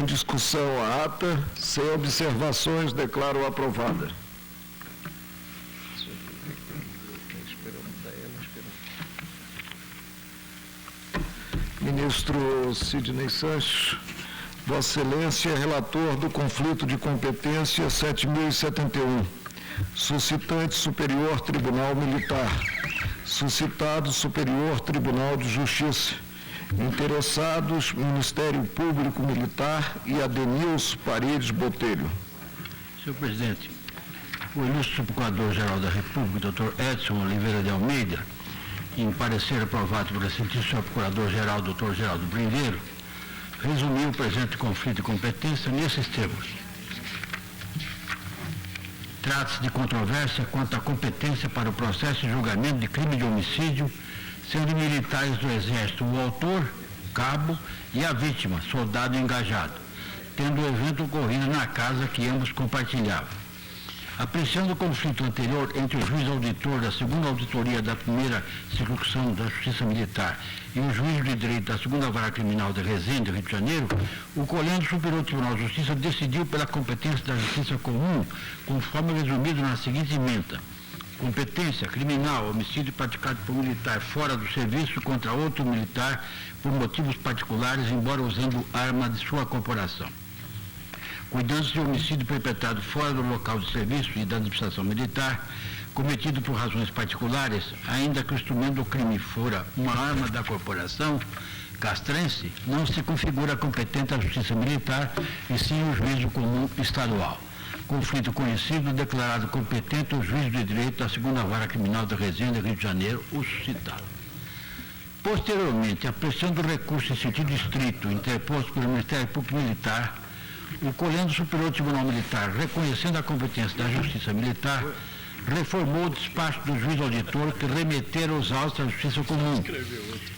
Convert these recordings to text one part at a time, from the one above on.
Em discussão a ata, sem observações, declaro aprovada. Ministro Sidney Sanches, Vossa Excelência é relator do conflito de competência 7071, suscitante Superior Tribunal Militar, suscitado Superior Tribunal de Justiça, interessados Ministério Público Militar e Adenilson Paredes Botelho. Senhor presidente, o ilustre Procurador-Geral da República, Dr. Edson Oliveira de Almeida, em parecer aprovado pelo excelentíssimo Procurador-Geral, Dr. Geraldo Brindeiro, resumiu o presente conflito de competência nesses termos. Trata-se de controvérsia quanto à competência para o processo de julgamento de crime de homicídio, sendo militares do Exército o autor, cabo, e a vítima, soldado engajado, tendo o evento ocorrido na casa que ambos compartilhavam. Apreciando o conflito anterior entre o juiz auditor da segunda auditoria da primeira circunscrição da Justiça Militar e o juiz de direito da segunda vara criminal de Resende, Rio de Janeiro, o Colegiado Superior Tribunal de Justiça decidiu pela competência da Justiça Comum, conforme resumido na seguinte ementa: competência criminal, homicídio praticado por militar fora do serviço contra outro militar por motivos particulares, embora usando arma de sua corporação. Cuidando-se de homicídio perpetrado fora do local de serviço e da administração militar, cometido por razões particulares, ainda que o instrumento do crime fora uma arma da corporação castrense, não se configura competente a Justiça Militar e sim o Juízo Comum Estadual. Conflito conhecido, declarado competente o juiz de direito da segunda vara criminal da Resende, Rio de Janeiro, o suscitado. Posteriormente, apreciando o recurso em sentido estrito interposto pelo Ministério Público Militar, o Colegiado Superior Tribunal Militar, reconhecendo a competência da Justiça Militar, reformou o despacho do juiz auditor que remeteram os autos à Justiça Comum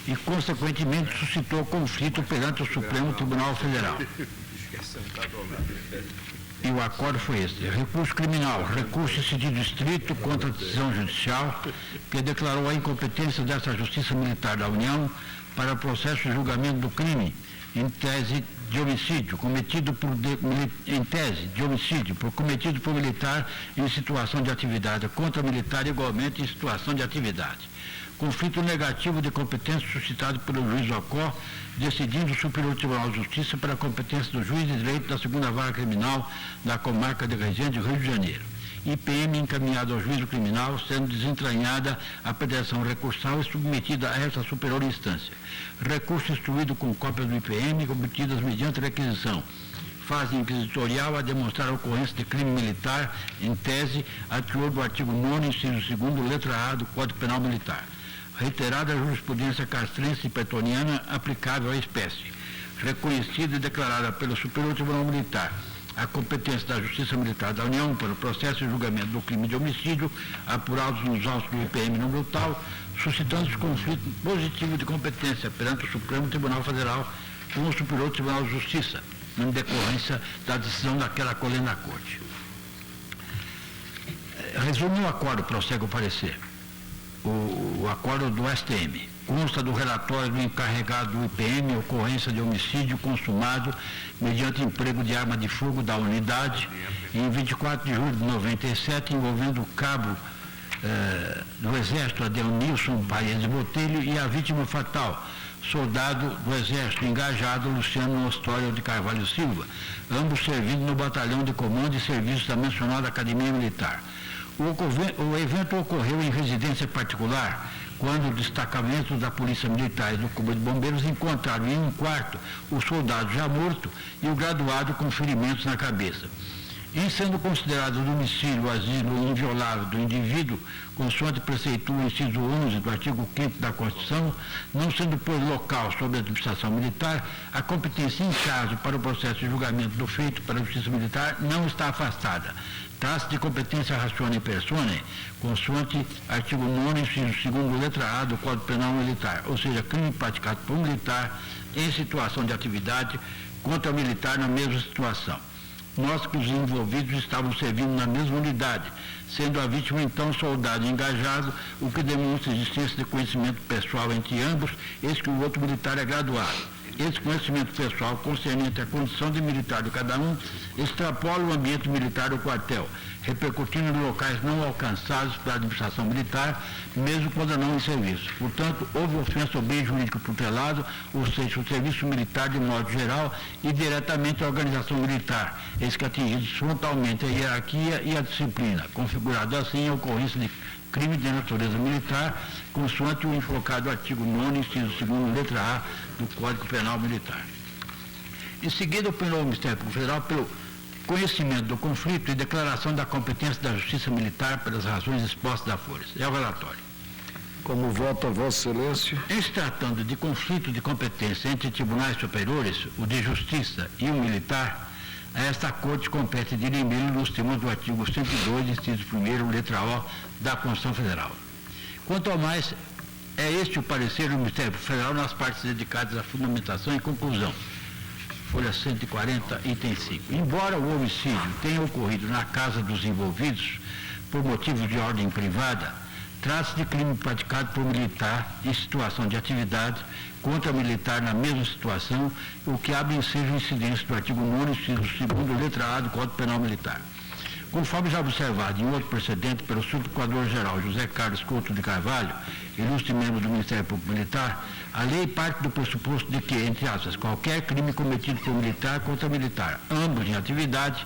e, consequentemente, suscitou conflito perante o Supremo Tribunal Federal. E o acordo foi este: recurso criminal, recurso em sentido estrito contra a decisão judicial que declarou a incompetência dessa Justiça Militar da União para o processo de julgamento do crime em tese de homicídio cometido por militar em situação de atividade contra militar igualmente em situação de atividade. Conflito negativo de competência suscitado pelo juiz Ocó, decidindo o Superior Tribunal de Justiça para a competência do juiz de direito da segunda vara criminal da comarca de Resende, Rio de Janeiro. IPM encaminhado ao juízo criminal, sendo desentranhada a pretensão recursal e submetida a esta superior instância. Recurso instruído com cópias do IPM, obtidas mediante requisição. Fase inquisitorial a demonstrar a ocorrência de crime militar, em tese, a teor do artigo 9º, inciso 2º, letra A do Código Penal Militar. Reiterada a jurisprudência castrense e pretoniana aplicável à espécie. Reconhecida e declarada pelo Superior Tribunal Militar a competência da Justiça Militar da União para o processo de julgamento do crime de homicídio, apurados nos autos do IPM número tal, suscitando-se conflito positivo de competência perante o Supremo Tribunal Federal com o Superior Tribunal de Justiça, em decorrência da decisão daquela colênia da Corte. Resumo o acordo, prossegue o parecer. O acordo do STM. Consta do relatório do encarregado do IPM ocorrência de homicídio consumado mediante emprego de arma de fogo da unidade em 24 de julho de 97, envolvendo o cabo do Exército Adenilson Paredes Botelho e a vítima fatal, soldado do Exército engajado Luciano Ostório de Carvalho Silva, ambos servindo no batalhão de comando e serviço da mencionada Academia Militar. O evento ocorreu em residência particular, quando o destacamento da Polícia Militar e do Corpo de Bombeiros encontraram em um quarto o soldado já morto e o graduado com ferimentos na cabeça. Em sendo considerado domicílio o asilo inviolável do indivíduo, consoante preceitua o inciso 11 do artigo 5º da Constituição, não sendo por local sob a administração militar, a competência em caso para o processo de julgamento do feito para a Justiça Militar não está afastada. Trata-se de competência ratione persone, consoante artigo 9º, inciso 2º, letra A do Código Penal Militar, ou seja, crime praticado por militar em situação de atividade contra o militar na mesma situação. Nós que os envolvidos estavam servindo na mesma unidade, sendo a vítima então soldado engajado, o que demonstra a existência de conhecimento pessoal entre ambos, eis que o outro militar é graduado. esse conhecimento pessoal concernente à condição de militar de cada um extrapola o ambiente militar do quartel, repercutindo em locais não alcançados pela administração militar, mesmo quando não em serviço. Portanto, houve ofensa ao bem jurídico tutelado, ou seja, o serviço militar de modo geral e diretamente à organização militar, eis que atingidos frontalmente a hierarquia e a disciplina, configurado assim a ocorrência de crime de natureza militar, consoante o invocado artigo 9º, inciso 2º, letra A, do Código Penal Militar. Em seguida, opinou o Ministério Público Federal pelo conhecimento do conflito e declaração da competência da Justiça Militar pelas razões expostas da Folha. É o relatório. Como vota Vossa Excelência? Em se tratando de conflito de competência entre tribunais superiores, o de Justiça e o militar, a esta Corte compete dirimir nos termos do artigo 102, inciso 1º, letra O, da Constituição Federal. Quanto ao mais, é este o parecer do Ministério Federal nas partes dedicadas à fundamentação e conclusão. Folha 140, item 5. Embora o homicídio tenha ocorrido na casa dos envolvidos por motivos de ordem privada, trata-se de crime praticado por militar em situação de atividade contra militar na mesma situação, o que abre ensejo incidência do artigo 9º, inciso 2º, letra A do Código Penal Militar. Conforme já observado em outro precedente pelo Subprocurador-Geral José Carlos Couto de Carvalho, ilustre membro do Ministério Público Militar, a lei parte do pressuposto de que, entre aspas, qualquer crime cometido por militar contra militar, ambos em atividade,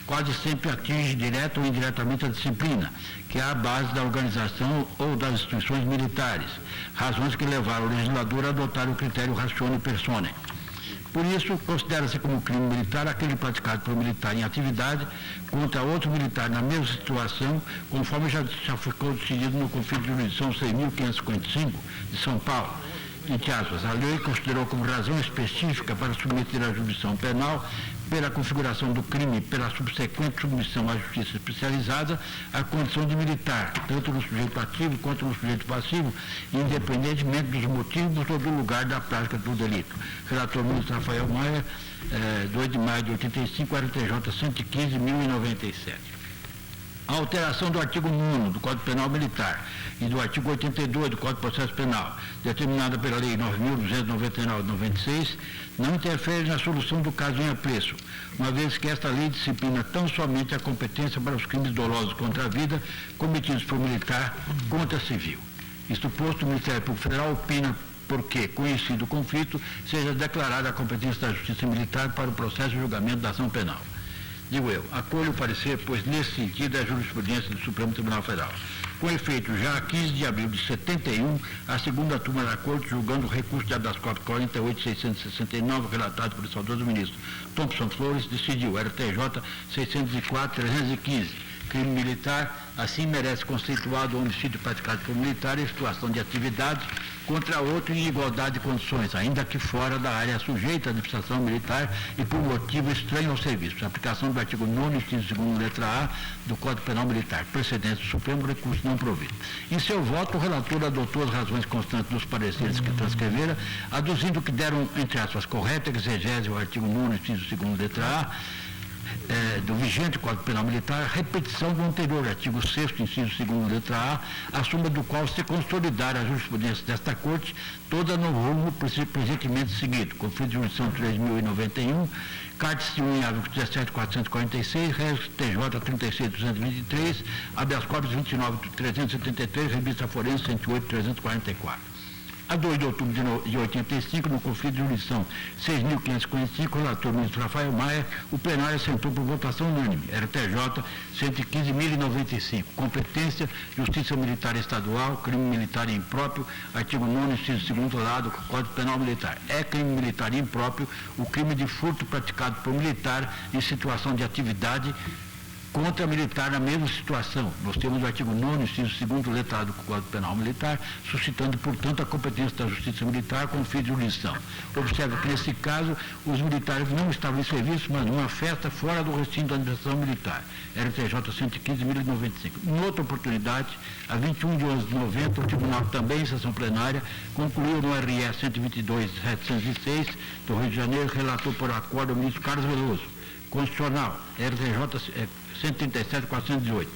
quase sempre atinge direta ou indiretamente a disciplina, que é a base da organização ou das instituições militares, razões que levaram o legislador a adotar o critério ratione personae. Por isso, considera-se como crime militar aquele praticado por militar em atividade contra outro militar na mesma situação, conforme já ficou decidido no conflito de jurisdição 6.555 de São Paulo. Entre aspas, a lei considerou como razão específica para submeter à jurisdição penal, pela configuração do crime e pela subsequente submissão à justiça especializada, a condição de militar, tanto no sujeito ativo quanto no sujeito passivo, independentemente dos motivos ou do lugar da prática do delito. Relator ministro Rafael Maia, 2 de maio de 85, RTJ 115, 1097. A alteração do artigo 9º do Código Penal Militar e do artigo 82 do Código de Processo Penal, determinada pela Lei 9.299 de 96, não interfere na solução do caso em apreço, uma vez que esta lei disciplina tão somente a competência para os crimes dolosos contra a vida cometidos por militar contra civil. Isto posto, o Ministério Público Federal opina porque, conhecido o conflito, seja declarada a competência da Justiça Militar para o processo de julgamento da ação penal. Digo eu, acolho o parecer, pois nesse sentido é a jurisprudência do Supremo Tribunal Federal. Com efeito, já a 15 de abril de 71, a segunda turma da Corte, julgando o recurso de habeas corpus 48.669, relatado pelo saudoso ministro Thompson Flores, decidiu, RTJ 604.315, crime militar, assim merece conceituado o homicídio praticado por militar em situação de atividade contra outro em igualdade de condições, ainda que fora da área sujeita à administração militar e por motivo estranho ao serviço. Aplicação do artigo 9º, inciso 2º, letra A do Código Penal Militar. Precedente do Supremo, recurso não provido. Em seu voto, o relator adotou as razões constantes dos pareceres que transcrevera, aduzindo que deram, entre aspas, correta exegese ao artigo 9º, inciso 2º, letra A, do vigente Código Penal Militar, repetição do anterior artigo 6º, inciso 2º, letra A, a soma do qual se consolidar a jurisprudência desta Corte, toda no rumo presentemente seguido. Conflito de jurisdição 3.091, CART 17.446, RSTJ 36.223, habeas corpus 29.373, revista forense 108.344. A 2 de outubro de 85, no conflito de jurisdição 6.555, relator ministro Rafael Maia, o plenário assentou por votação unânime, RTJ 115.095, competência, Justiça Militar Estadual, crime militar impróprio, artigo 9º, inciso 2º lado, Código Penal Militar. É crime militar impróprio o crime de furto praticado por militar em situação de atividade contra militar na mesma situação, nos termos do artigo 9º, inciso 2º, letra A do Código Penal Militar, suscitando, portanto, a competência da Justiça Militar com fim de jurisdição. Observa que, nesse caso, os militares não estavam em serviço, mas numa festa fora do recinto da administração militar, RTJ 115.095. Em outra oportunidade, a 21 de 11 de novembro, o Tribunal, também em sessão plenária, concluiu no RE 122.706 do Rio de Janeiro, relator por acordo o ministro Carlos Veloso. Constitucional, RTJ 137.418.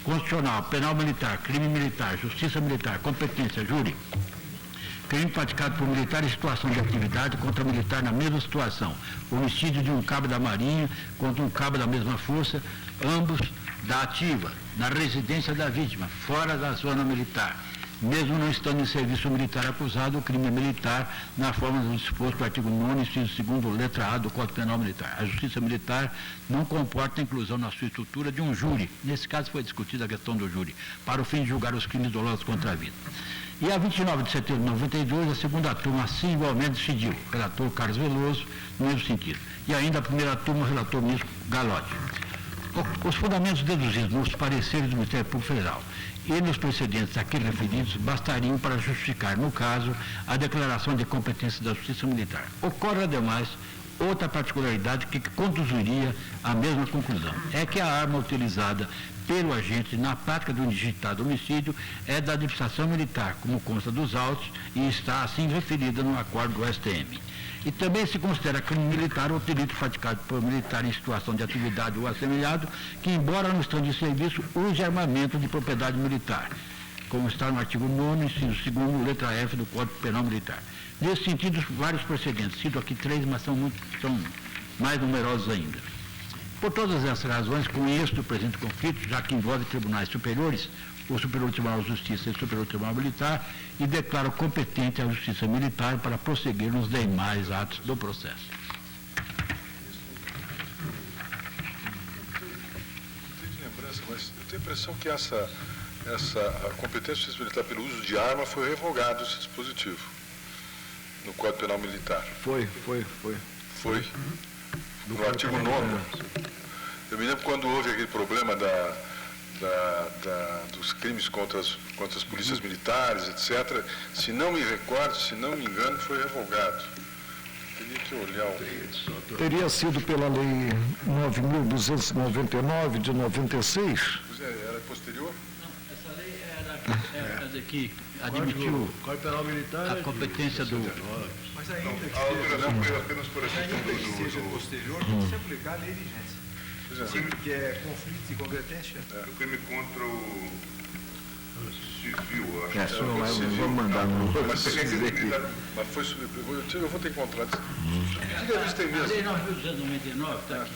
Constitucional, penal militar, crime militar, justiça militar, competência, júri. crime praticado por militar em situação de atividade contra militar na mesma situação, homicídio de um cabo da Marinha contra um cabo da mesma força, ambos da ativa, na residência da vítima, fora da zona militar, mesmo não estando em serviço militar acusado, o crime é militar, na forma do disposto do artigo 9º, inciso 2º, letra A do Código Penal Militar. A Justiça Militar não comporta a inclusão na sua estrutura de um júri, nesse caso foi discutida a questão do júri, para o fim de julgar os crimes dolosos contra a vida. E a 29 de setembro de 92, a segunda turma assim igualmente decidiu, relator Carlos Veloso, no mesmo sentido. E ainda a primeira turma, o relator ministro Galotti. Os fundamentos deduzidos nos pareceres do Ministério Público Federal e nos precedentes aqui referidos bastariam para justificar, no caso, a declaração de competência da Justiça Militar. Ocorre, ademais, outra particularidade que conduziria à mesma conclusão. É que a arma utilizada pelo agente na prática do indigitado homicídio é da administração militar, como consta dos autos, e está assim referida no acordo do STM. E também se considera crime militar o delito praticado por militar em situação de atividade ou assemelhado, que, embora não estando em serviço, use armamento de propriedade militar, como está no artigo 9º, inciso 2º, letra F do Código Penal Militar. Nesse sentido, vários precedentes, cito aqui 3, mas são mais numerosos ainda. Por todas essas razões, conheço o presente conflito, já que envolve tribunais superiores, o Superior Tribunal de Justiça e o Superior Tribunal Militar, e declaro competente a Justiça Militar para prosseguir nos demais atos do processo. Mas eu tenho a impressão que a competência da Justiça Militar pelo uso de arma foi revogado esse dispositivo no Código Penal Militar. Foi. Foi? No artigo 9º. Eu me lembro quando houve aquele problema dos crimes contra as polícias militares, etc. Se não me recordo, se não me engano, foi revogado. Teria que olhar o... Teria sido pela Lei 9.299 de 96? Pois é, era posterior? Não, essa lei era a que admitiu a competência do... Mas ainda A alteração foi apenas por essa questão que seja posterior, tem que se aplicar a lei vigente. Sempre que é conflito de competência. O crime contra o civil, acho. Isso não é, vamos mandar no... Mas você quer dizer que mas foi eu vou ter que encontrar. Diga a tem A Lei mesmo. 9.299 está aqui.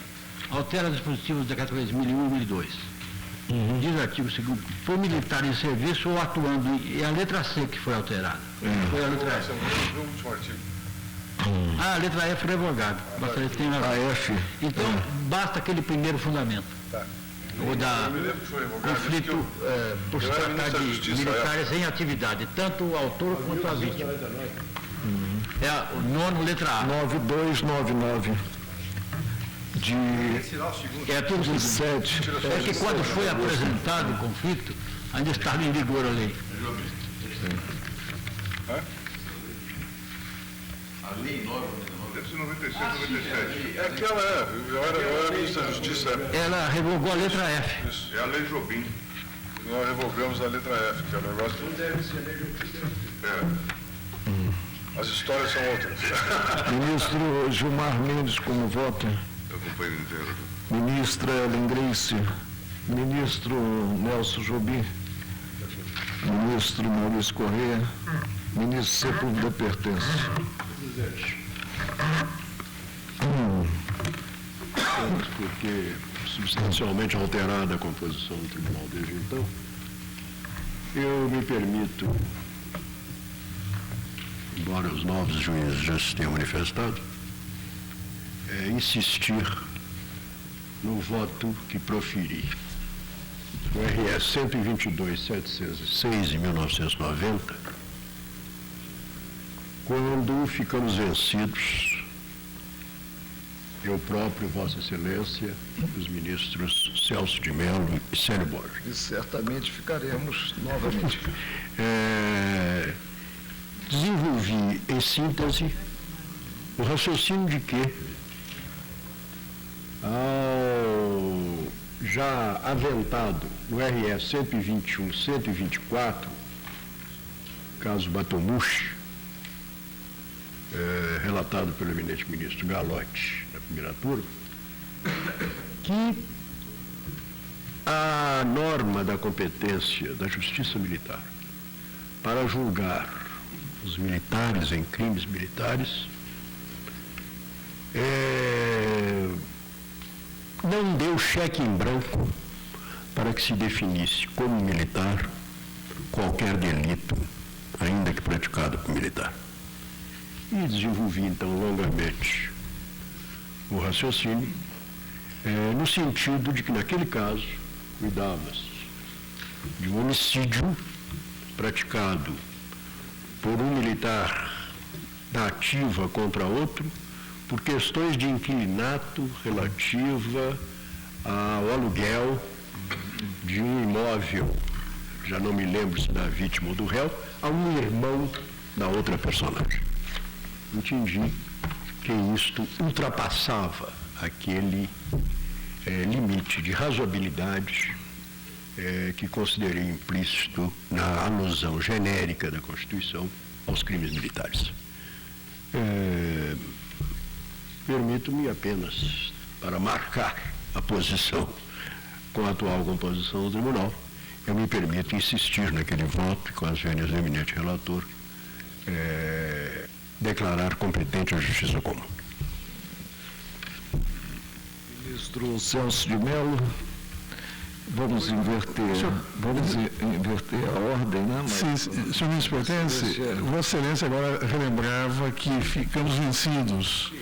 Altera dispositivos do decreto 2001 e 2002. Diz o artigo 2º, for militar em serviço ou atuando, e a letra C que foi alterada. Foi a letra F. O último artigo. A letra F revogada. A F. Então, basta aquele primeiro fundamento. Tá. O da Eu me lembro que foi revogado. conflito por se eu era tratar ministro da de Justiça, militares em atividade, tanto o autor quanto a vítima. É o nono, letra A. 9299 de Tirar o segundo. É tudo seguinte. 7. É que quando foi apresentado o conflito, ainda estava em vigor a lei. A lei 97. É aquela, eu era ministro da Justiça. Ela revogou a letra F. Isso. É a Lei Jobim. Nós revogamos a letra F, que é o negócio. Não deve ser As histórias são outras. Ministro Gilmar Mendes, como vota? Eu acompanho inteiro. Ministra Ellen Grace. Ministro Nelson Jobim. Ministro Maurício Corrêa. Ministro Sepúlveda Pertence. porque substancialmente alterada a composição do tribunal desde então, eu me permito, embora os novos juízes já se tenham manifestado, insistir no voto que proferi. O RS 122.706, em 1990, quando ficamos vencidos, eu próprio, Vossa Excelência, os ministros Celso de Mello e Célio Borges. E certamente ficaremos novamente. Desenvolvi em síntese o raciocínio de que, ao já aventado no RS 121, 124, caso Batomushi, relatado pelo eminente ministro Galotti, na primeira turma, que a norma da competência da Justiça Militar para julgar os militares em crimes militares, não deu cheque em branco para que se definisse como militar qualquer delito, ainda que praticado por militar. E desenvolvi, então, longamente o raciocínio, no sentido de que, naquele caso, cuidava-se de um homicídio praticado por um militar da ativa contra outro, por questões de inquilinato relativa ao aluguel de um imóvel, já não me lembro se da vítima ou do réu, a um irmão da outra personagem. Entendi que isto ultrapassava aquele limite de razoabilidade que considerei implícito na alusão genérica da Constituição aos crimes militares. Permito-me apenas, para marcar a posição com a atual composição do tribunal, eu me permito insistir naquele voto e, com as vênias do eminente relator, declarar competente a Justiça Comum. Ministro Celso de Mello, vamos inverter a ordem, né? Sim, senhor ministro pertence, Vossa Excelência agora relembrava que ficamos vencidos,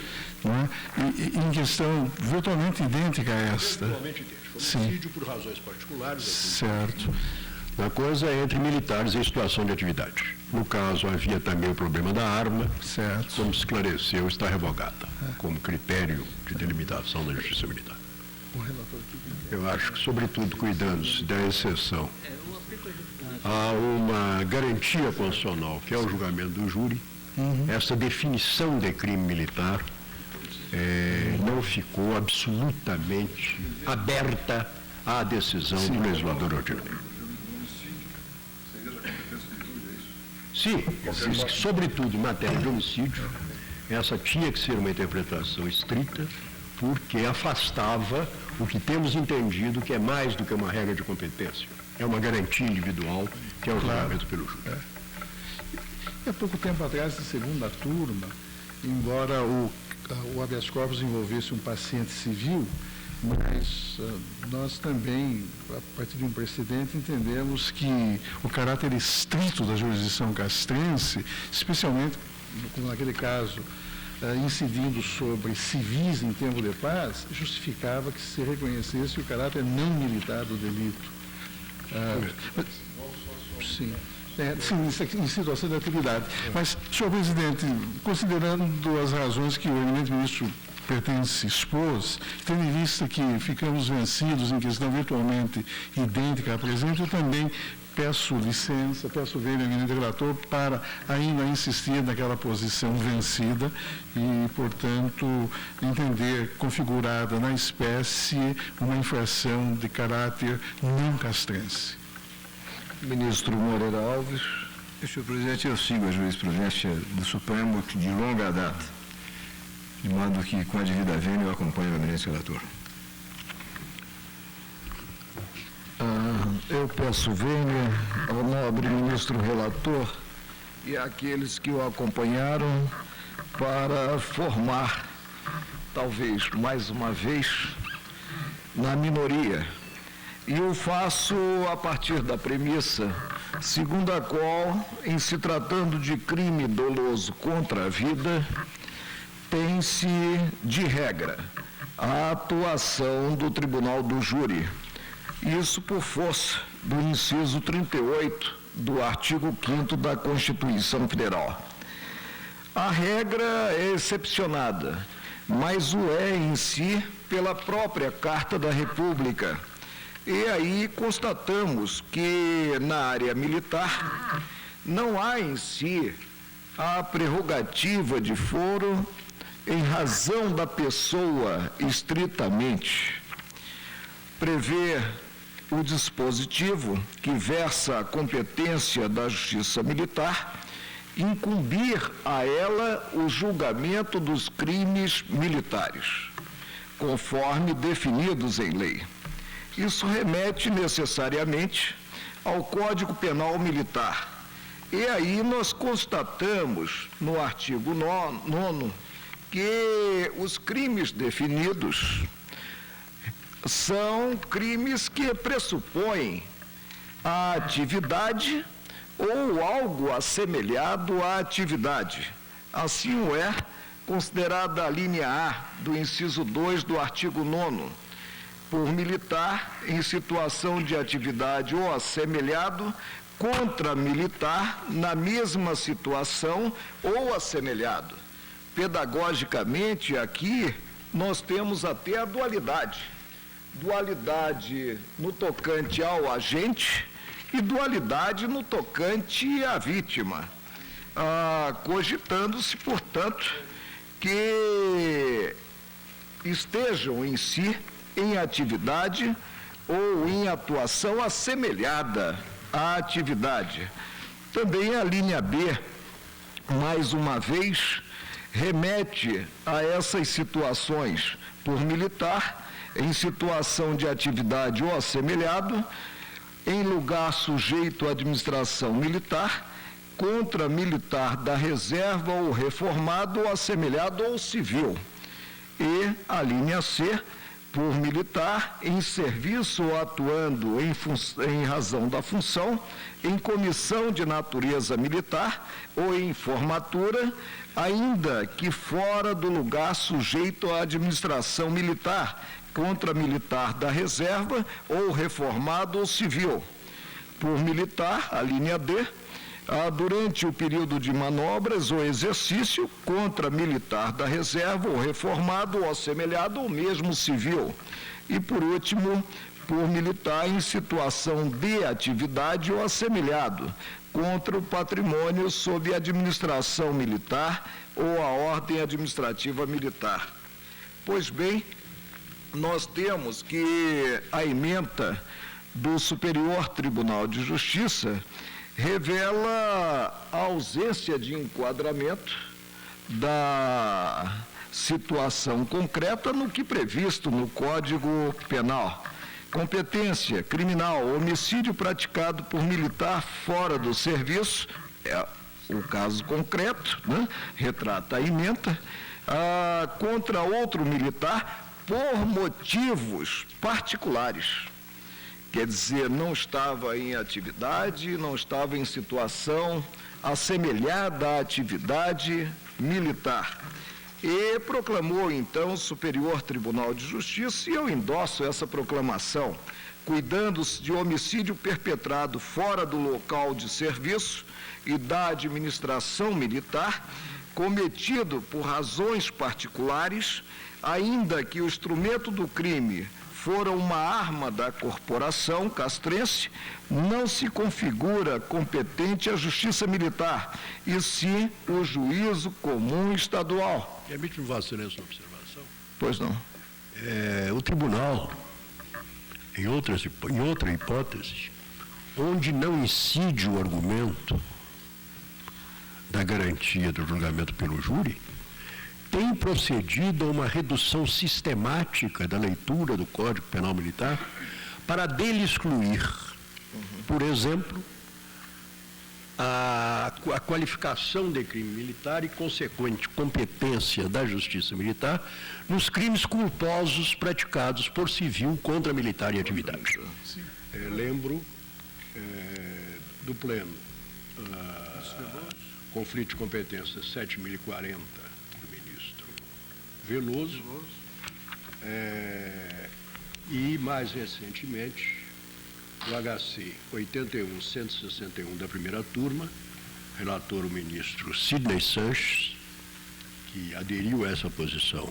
não é? E em questão virtualmente idêntica a esta. Virtualmente idêntica. Homicídio por razões particulares. Certo. A coisa é entre militares em situação de atividade. No caso, havia também o problema da arma, Certo. como se esclareceu, está revogada, como critério de delimitação da Justiça Militar. Eu acho que, sobretudo, cuidando-se da exceção a uma garantia constitucional, que é o julgamento do júri, essa definição de crime militar não ficou absolutamente aberta à decisão do legislador ordinário. Sim, existe, sobretudo em matéria de homicídio, essa tinha que ser uma interpretação estrita, porque afastava o que temos entendido que é mais do que uma regra de competência. É uma garantia individual, que é o julgamento pelo júri. E há pouco tempo atrás, na segunda turma, embora o habeas corpus envolvesse um paciente civil, mas nós também, a partir de um precedente, entendemos que o caráter estrito da jurisdição castrense, especialmente, como naquele caso, incidindo sobre civis em tempo de paz, justificava que se reconhecesse o caráter não militar do delito. Sim. Sim, em situação de atividade. Mas, senhor presidente, considerando as razões que o eminente ministro pertence expôs, tendo em vista que ficamos vencidos em questão virtualmente idêntica à presente, eu também peço licença, peço ver o eminente relator para ainda insistir naquela posição vencida e, portanto, entender configurada na espécie uma infração de caráter não castrense. Ministro Moreira Alves. Senhor presidente, eu sigo a jurisprudência do Supremo de longa data, de modo que, com a devida vênia, eu acompanho o eminente relator. Eu peço vênia ao nobre ministro relator e àqueles que o acompanharam para formar, talvez mais uma vez, na minoria. E o faço a partir da premissa, segundo a qual, em se tratando de crime doloso contra a vida, tem-se, de regra, a atuação do Tribunal do Júri. Isso por força do inciso 38 do artigo 5º da Constituição Federal. A regra é excepcionada, mas o é em si pela própria Carta da República. E aí constatamos que na área militar não há em si a prerrogativa de foro em razão da pessoa estritamente. Prevê o dispositivo que versa a competência da Justiça Militar incumbir a ela o julgamento dos crimes militares, conforme definidos em lei. Isso remete necessariamente ao Código Penal Militar, E aí nós constatamos no artigo 9º que os crimes definidos são crimes que pressupõem a atividade ou algo assemelhado à atividade. Assim o é considerada a linha A do inciso 2 do artigo 9º, por militar em situação de atividade ou assemelhado contra militar na mesma situação ou assemelhado. Pedagogicamente, aqui, nós temos até a dualidade. Dualidade no tocante ao agente e dualidade no tocante à vítima. Cogitando-se, portanto, que estejam em si em atividade ou em atuação assemelhada à atividade. Também a linha B, mais uma vez, remete a essas situações por militar, em situação de atividade ou assemelhado, em lugar sujeito à administração militar, contra militar da reserva ou reformado ou assemelhado ou civil. E a linha C, por militar, em serviço ou atuando em razão da função, em comissão de natureza militar ou em formatura, ainda que fora do lugar sujeito à administração militar, contra militar da reserva ou reformado ou civil. Por militar, a linha D, durante o período de manobras ou exercício, contra militar da reserva ou reformado ou assemelhado ou mesmo civil. E, por último, por militar em situação de atividade ou assemelhado, contra o patrimônio sob administração militar ou a ordem administrativa militar. Pois bem, nós temos que a ementa do Superior Tribunal de Justiça revela a ausência de enquadramento da situação concreta no que previsto no Código Penal. Competência criminal, homicídio praticado por militar fora do serviço, é o caso concreto, né? Retrata a ementa, contra outro militar por motivos particulares. Quer dizer, não estava em atividade, não estava em situação assemelhada à atividade militar. E proclamou, então, o Superior Tribunal de Justiça, e eu endosso essa proclamação, cuidando-se de homicídio perpetrado fora do local de serviço e da administração militar, cometido por razões particulares, ainda que o instrumento do crime fora uma arma da corporação castrense, não se configura competente a justiça militar, e sim o juízo comum estadual. Permite-me fazer essa observação? Pois não. O tribunal, em outra hipótese, onde não incide o argumento da garantia do julgamento pelo júri, tem procedido a uma redução sistemática da leitura do Código Penal Militar para dele excluir, por exemplo, a qualificação de crime militar e consequente competência da Justiça Militar nos crimes culposos praticados por civil contra militar em atividade. Lembro do Pleno, conflito de competência 7.040, Veloso, e mais recentemente o HC 81.161 da primeira turma, relator o ministro Sidney Sanches, que aderiu a essa posição,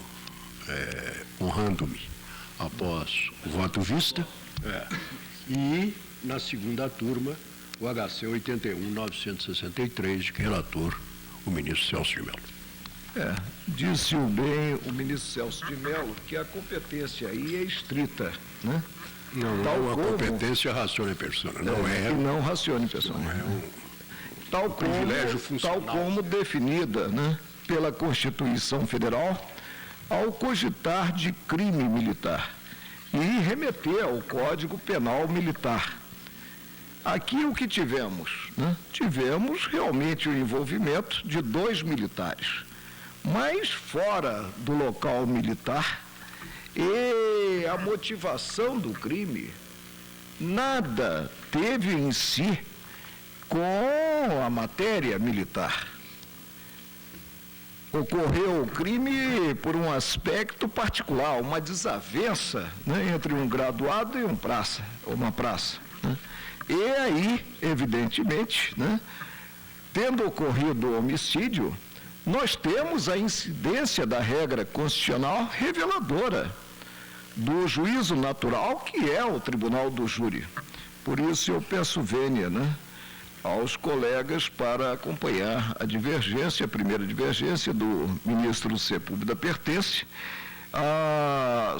honrando-me após o voto vista, e na segunda turma o HC 81.963, de que relator o ministro Celso de Mello. Disse bem o ministro Celso de Mello que a competência aí é estrita, né? Não, a competência racione persona, não é. Não racione persona. Não é tal privilégio funcional. Tal como definida, né, pela Constituição Federal, ao cogitar de crime militar e remeter ao Código Penal Militar. Aqui o que tivemos, né? Tivemos realmente o envolvimento de 2 militares, mas fora do local militar, e a motivação do crime nada teve em si com a matéria militar. Ocorreu o crime por um aspecto particular, uma desavença, né, entre um graduado e uma praça. Né? E aí, evidentemente, né, tendo ocorrido o homicídio, nós temos a incidência da regra constitucional reveladora do juízo natural, que é o tribunal do júri. Por isso eu peço vênia, né, aos colegas para acompanhar a divergência, a primeira divergência do ministro Sepúlveda Pertence,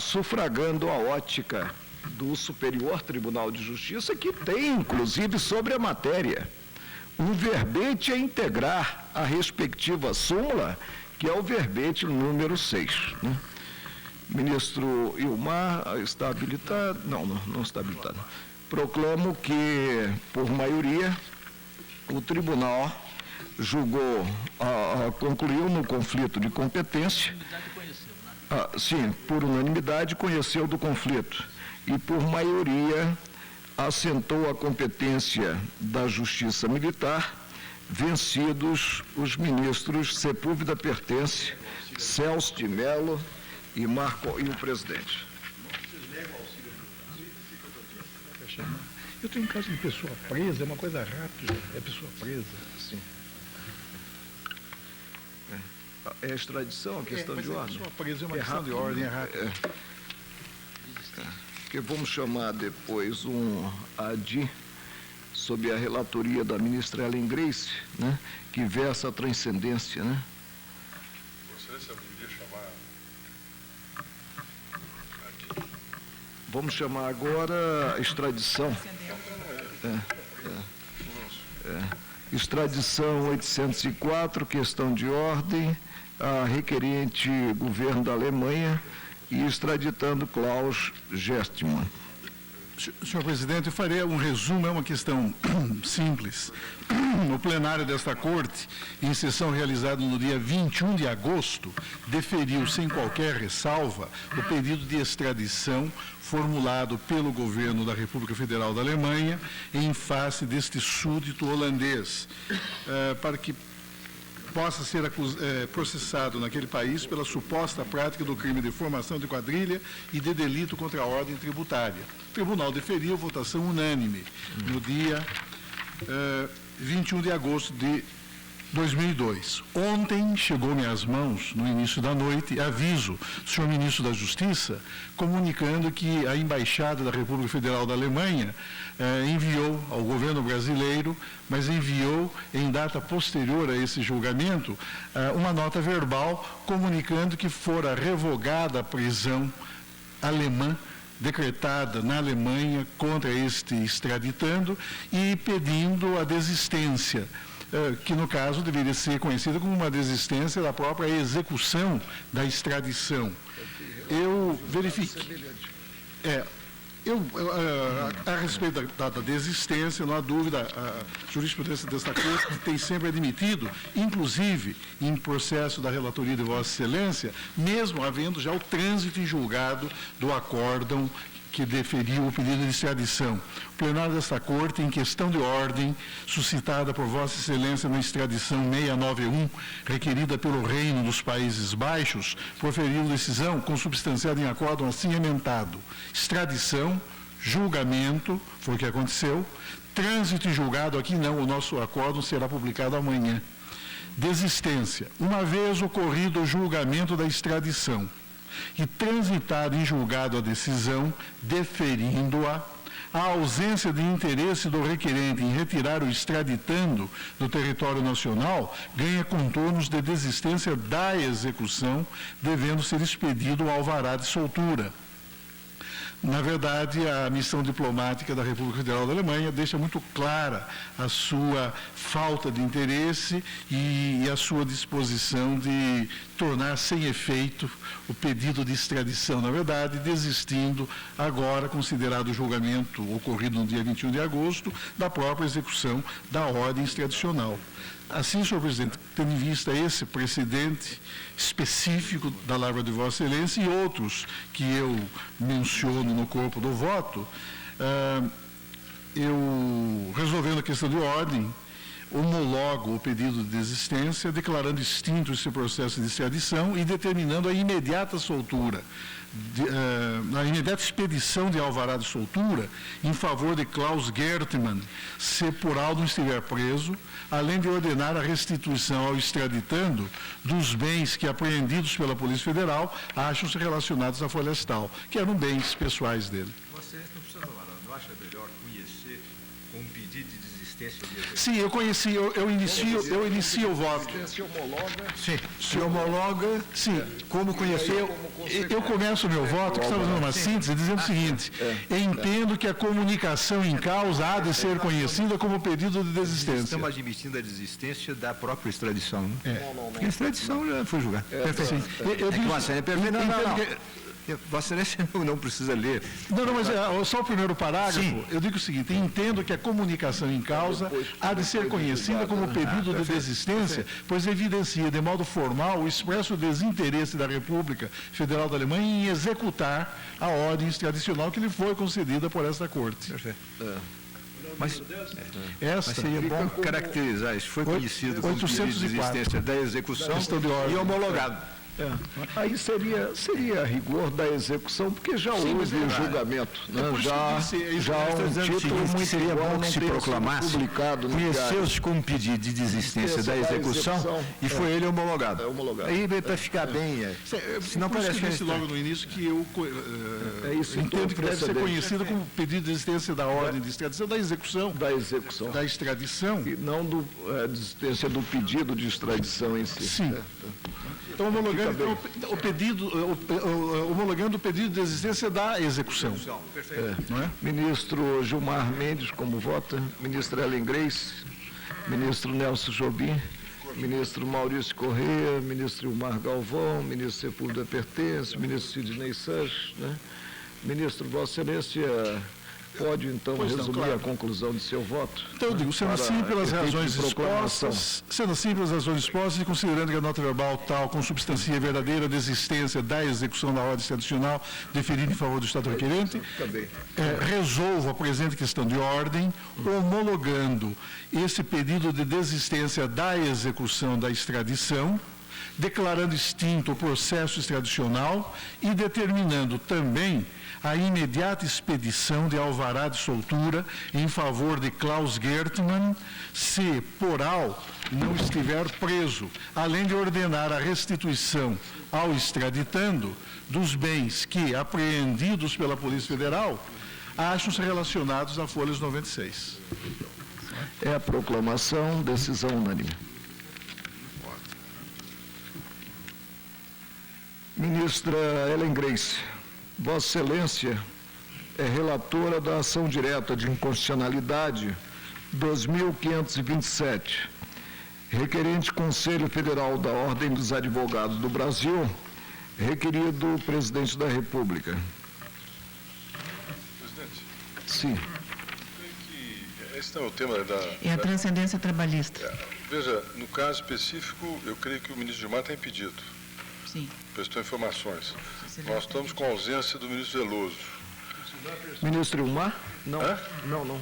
sufragando a ótica do Superior Tribunal de Justiça, que tem, inclusive, sobre a matéria, um verbete a integrar a respectiva súmula, que é o verbete número 6. Né? Ministro Ilmar está habilitado? Não está habilitado. Proclamo que, por maioria, o tribunal julgou, concluiu no conflito de competência. Sim, por unanimidade conheceu do conflito e, por maioria, assentou a competência da Justiça Militar, vencidos os ministros Sepúlveda Pertence, Celso de Mello e o presidente. Eu tenho um caso de pessoa presa, é uma coisa rápida, é pessoa presa. Sim. É extradição, a questão de ordem? Pessoa presa é uma questão de ordem, é rápida. Que vamos chamar depois um ADI, sob a relatoria da ministra Ellen Grace, né, que versa a transcendência, né? Excelência, eu poderia chamar ADI. Vamos chamar agora extradição. Extradição 804, questão de ordem, a requerente governo da Alemanha e extraditando Klaus Gerstmann. Senhor presidente, eu farei um resumo, é uma questão simples. O plenário desta Corte, em sessão realizada no dia 21 de agosto, deferiu sem qualquer ressalva o pedido de extradição formulado pelo governo da República Federal da Alemanha em face deste súdito holandês, para que possa ser processado naquele país pela suposta prática do crime de formação de quadrilha e de delito contra a ordem tributária. O tribunal deferiu votação unânime no dia 21 de agosto de 2002. Ontem chegou-me às mãos, no início da noite, aviso do senhor ministro da Justiça, comunicando que a Embaixada da República Federal da Alemanha enviou ao governo brasileiro, mas enviou em data posterior a esse julgamento, uma nota verbal comunicando que fora revogada a prisão alemã decretada na Alemanha contra este extraditando e pedindo a desistência, que no caso deveria ser conhecida como uma desistência da própria execução da extradição. Eu verifiquei. A respeito da desistência, não há dúvida, a jurisprudência desta Corte tem sempre admitido, inclusive em processo da relatoria de Vossa Excelência, mesmo havendo já o trânsito em julgado do acórdão que deferiu o pedido de extradição. O plenário desta Corte, em questão de ordem, suscitada por Vossa Excelência na extradição 691, requerida pelo Reino dos Países Baixos, proferiu decisão consubstanciada em acórdão assim emendado. Extradição, julgamento, foi o que aconteceu. Trânsito e julgado, aqui não, o nosso acórdão será publicado amanhã. Desistência. Uma vez ocorrido o julgamento da extradição, e transitado em julgado a decisão, deferindo-a, a ausência de interesse do requerente em retirar o extraditando do território nacional ganha contornos de desistência da execução, devendo ser expedido o alvará de soltura. Na verdade, a missão diplomática da República Federal da Alemanha deixa muito clara a sua falta de interesse e a sua disposição de tornar sem efeito o pedido de extradição, na verdade, desistindo agora, considerado o julgamento ocorrido no dia 21 de agosto, da própria execução da ordem extradicional. Assim, senhor presidente, tendo em vista esse precedente específico da palavra de Vossa Excelência e outros que eu menciono no corpo do voto, eu, resolvendo a questão de ordem, homologo o pedido de desistência, declarando extinto esse processo de extradição e determinando a imediata soltura, a imediata expedição de alvará de soltura em favor de Klaus Gertmann, se por algo não estiver preso, além de ordenar a restituição ao extraditando dos bens que, apreendidos pela Polícia Federal, acham-se relacionados à Florestal, que eram bens pessoais dele. Você não precisa falar, não acha melhor conhecer um pedido de desistência de execução? Sim, eu conheci, eu inicio o voto. Se homologa. Sim, se homologa, Sim, como conhecer... eu começo o meu voto, que está fazendo uma síntese, dizendo o seguinte: entendo que a comunicação em causa há de ser conhecida como pedido de desistência. Estamos admitindo a desistência da própria extradição, né? É. Porque a extradição já foi julgada. Perfeito. Eu digo- Vossa Excelência, não. Vossa Excelência não precisa ler. Não, mas só o primeiro parágrafo, eu digo o seguinte: entendo que a comunicação em causa há de ser conhecida como pedido de desistência, pois evidencia de modo formal o expresso desinteresse da República Federal da Alemanha em executar a ordem extradicional que lhe foi concedida por esta Corte. Perfeito. Mas Esta seria bom caracterizar isso. Foi conhecido como pedido de 804. desistência da execução Questão de ordem. e homologado. Aí seria a rigor da execução, porque já houve o julgamento, né? por isso que eu disse, é isso já que eu há estou um dizendo, título seguinte, muito seria igual bom não que se ter sido proclamasse, publicado no diário. conheceu-se como pedido de desistência da execução e foi ele homologado. É homologado. Aí, para ficar bem, senão por isso parece que eu disse que logo no início que eu É isso, entendo que deve ser precedente. conhecida como pedido de desistência da ordem de extradição, da execução, Da execução. da extradição. E não desistência do pedido de extradição em si. Sim. Então, homologando o pedido de desistência da execução. Não é? Ministro Gilmar Mendes, como vota? Ministra Ellen Grace? Ministro Nelson Jobim? Ministro Maurício Corrêa? Ministro Ilmar Galvão? Ministro Sepúlveda Pertence? Ministro Sidney Sanches? Né? Ministro Vossa Excelência, pode então Pois não, resumir claro. a conclusão de seu voto? Então, eu digo, sendo Para assim pelas efeito de razões proclamação. expostas e considerando que a nota verbal tal consubstancia a verdadeira desistência da execução da ordem extradicional deferida em favor do Estado requerente, Fica bem. resolvo a presente questão de ordem, homologando esse pedido de desistência da execução da extradição, declarando extinto o processo extradicional e determinando também a imediata expedição de alvará de soltura em favor de Klaus Gertmann, se por não estiver preso, além de ordenar a restituição ao extraditando dos bens que, apreendidos pela Polícia Federal, acham-se relacionados à folhas 96. É a proclamação, decisão unânime. Ministra Ellen Grace, Vossa Excelência é relatora da ação direta de inconstitucionalidade 2527, requerente Conselho Federal da Ordem dos Advogados do Brasil, requerido Presidente da República. Presidente, Sim. creio que esse não é o tema da... É a transcendência trabalhista. Veja, no caso específico, eu creio que o ministro Gilmar está impedido. Sim. Prestou informações. Nós estamos com a ausência do ministro Veloso. Ministro Ilmar? Não. Hã? Não.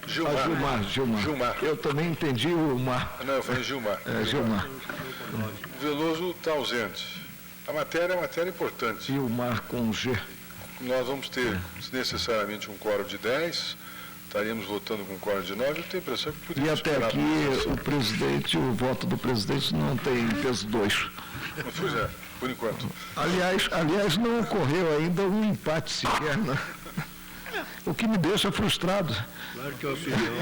Gilmar. Gilmar. Eu também entendi o Ilmar. Não, eu falei Gilmar. Gilmar. O Veloso está ausente. A matéria é uma matéria importante. Ilmar com G. Nós vamos ter, necessariamente, um quórum de 10, estaríamos votando com um quórum de 9, eu tenho a impressão que E poderíamos até esperar aqui por o voto do presidente não tem peso 2. Pois é, por enquanto. Aliás, não ocorreu ainda um empate sequer, né? O que me deixa frustrado. Claro que é a opinião.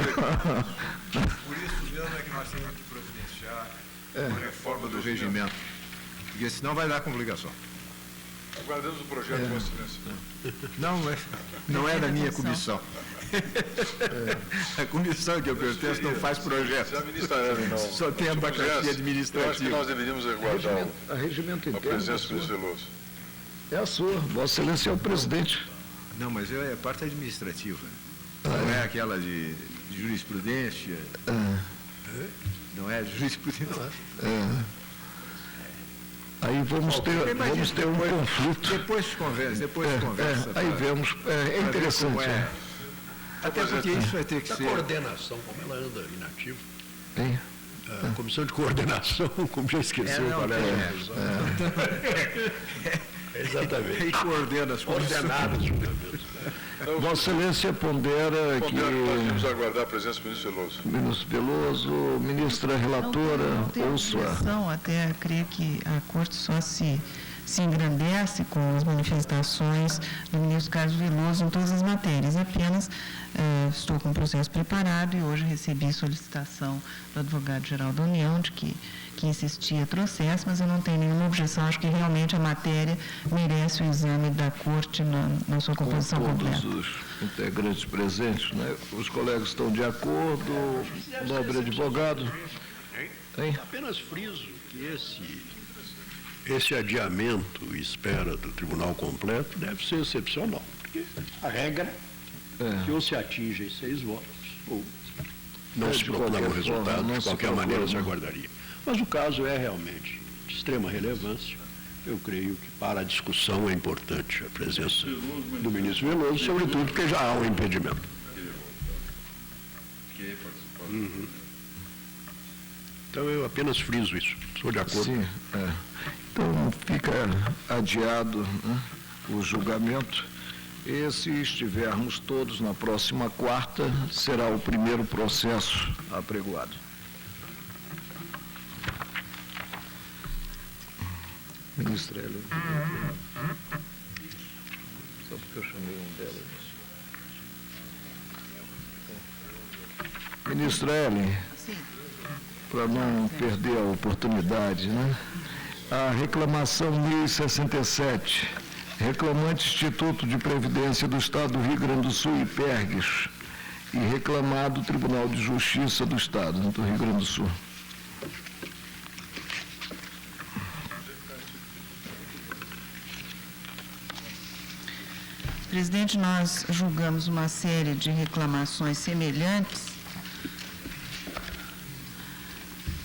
Por isso mesmo é que nós temos que providenciar uma reforma do regimento, porque senão vai dar complicação. Aguardamos o projeto, Vossa Excelência. Não é da minha comissão. A comissão que eu pertenço não faz projeto. Se a ministra Ellen não... Só tem a burocracia administrativa. Eu acho que nós deveríamos aguardar Regimento a interno. presença do ministro Veloso. É a sua. Vossa Excelência é o presidente. Não, mas é parte administrativa. Não é aquela de jurisprudência. Não é jurisprudência. Aí vamos ter um conflito. Depois se conversa. Aí vemos. É interessante. Até porque isso vai ter que A ser... coordenação, como ela anda inativa. Hein? A comissão de coordenação, como já esqueceu qual é. Exatamente. Quem coordena as Coordenadas. Vossa Excelência pondera Nós que devemos aguardar a presença do ministro Veloso. ministro Veloso, ministra relatora, Não tem ouço a... objeção, até creio que a Corte só se engrandece com as manifestações do ministro Carlos Veloso em todas as matérias. Apenas estou com o processo preparado e hoje recebi solicitação do advogado-geral da União de que insistia trouxesse, mas eu não tenho nenhuma objeção. Acho que realmente a matéria merece o exame da Corte na sua composição com completa. todos os integrantes presentes, né? Os colegas estão de acordo, o nobre advogado. Hein? Apenas friso que esse adiamento e espera do tribunal completo deve ser excepcional, porque a regra é que ou se atingem 6 votos ou não se proclama o resultado, de qualquer maneira se aguardaria. Mas o caso é realmente de extrema relevância. Eu creio que para a discussão é importante a presença do ministro Veloso, sobretudo porque já há um impedimento. Então eu apenas friso isso, sou de acordo. Sim, Então fica adiado, né, o julgamento. E se estivermos todos na próxima quarta, será o primeiro processo apregoado. Ministra Ellen. Só porque eu chamei dela. Ministra Ellen, para não perder a oportunidade, né? A reclamação 1067, reclamante Instituto de Previdência do Estado do Rio Grande do Sul, IPERGS, e reclamado Tribunal de Justiça do Estado do Rio Grande do Sul. Presidente, nós julgamos uma série de reclamações semelhantes.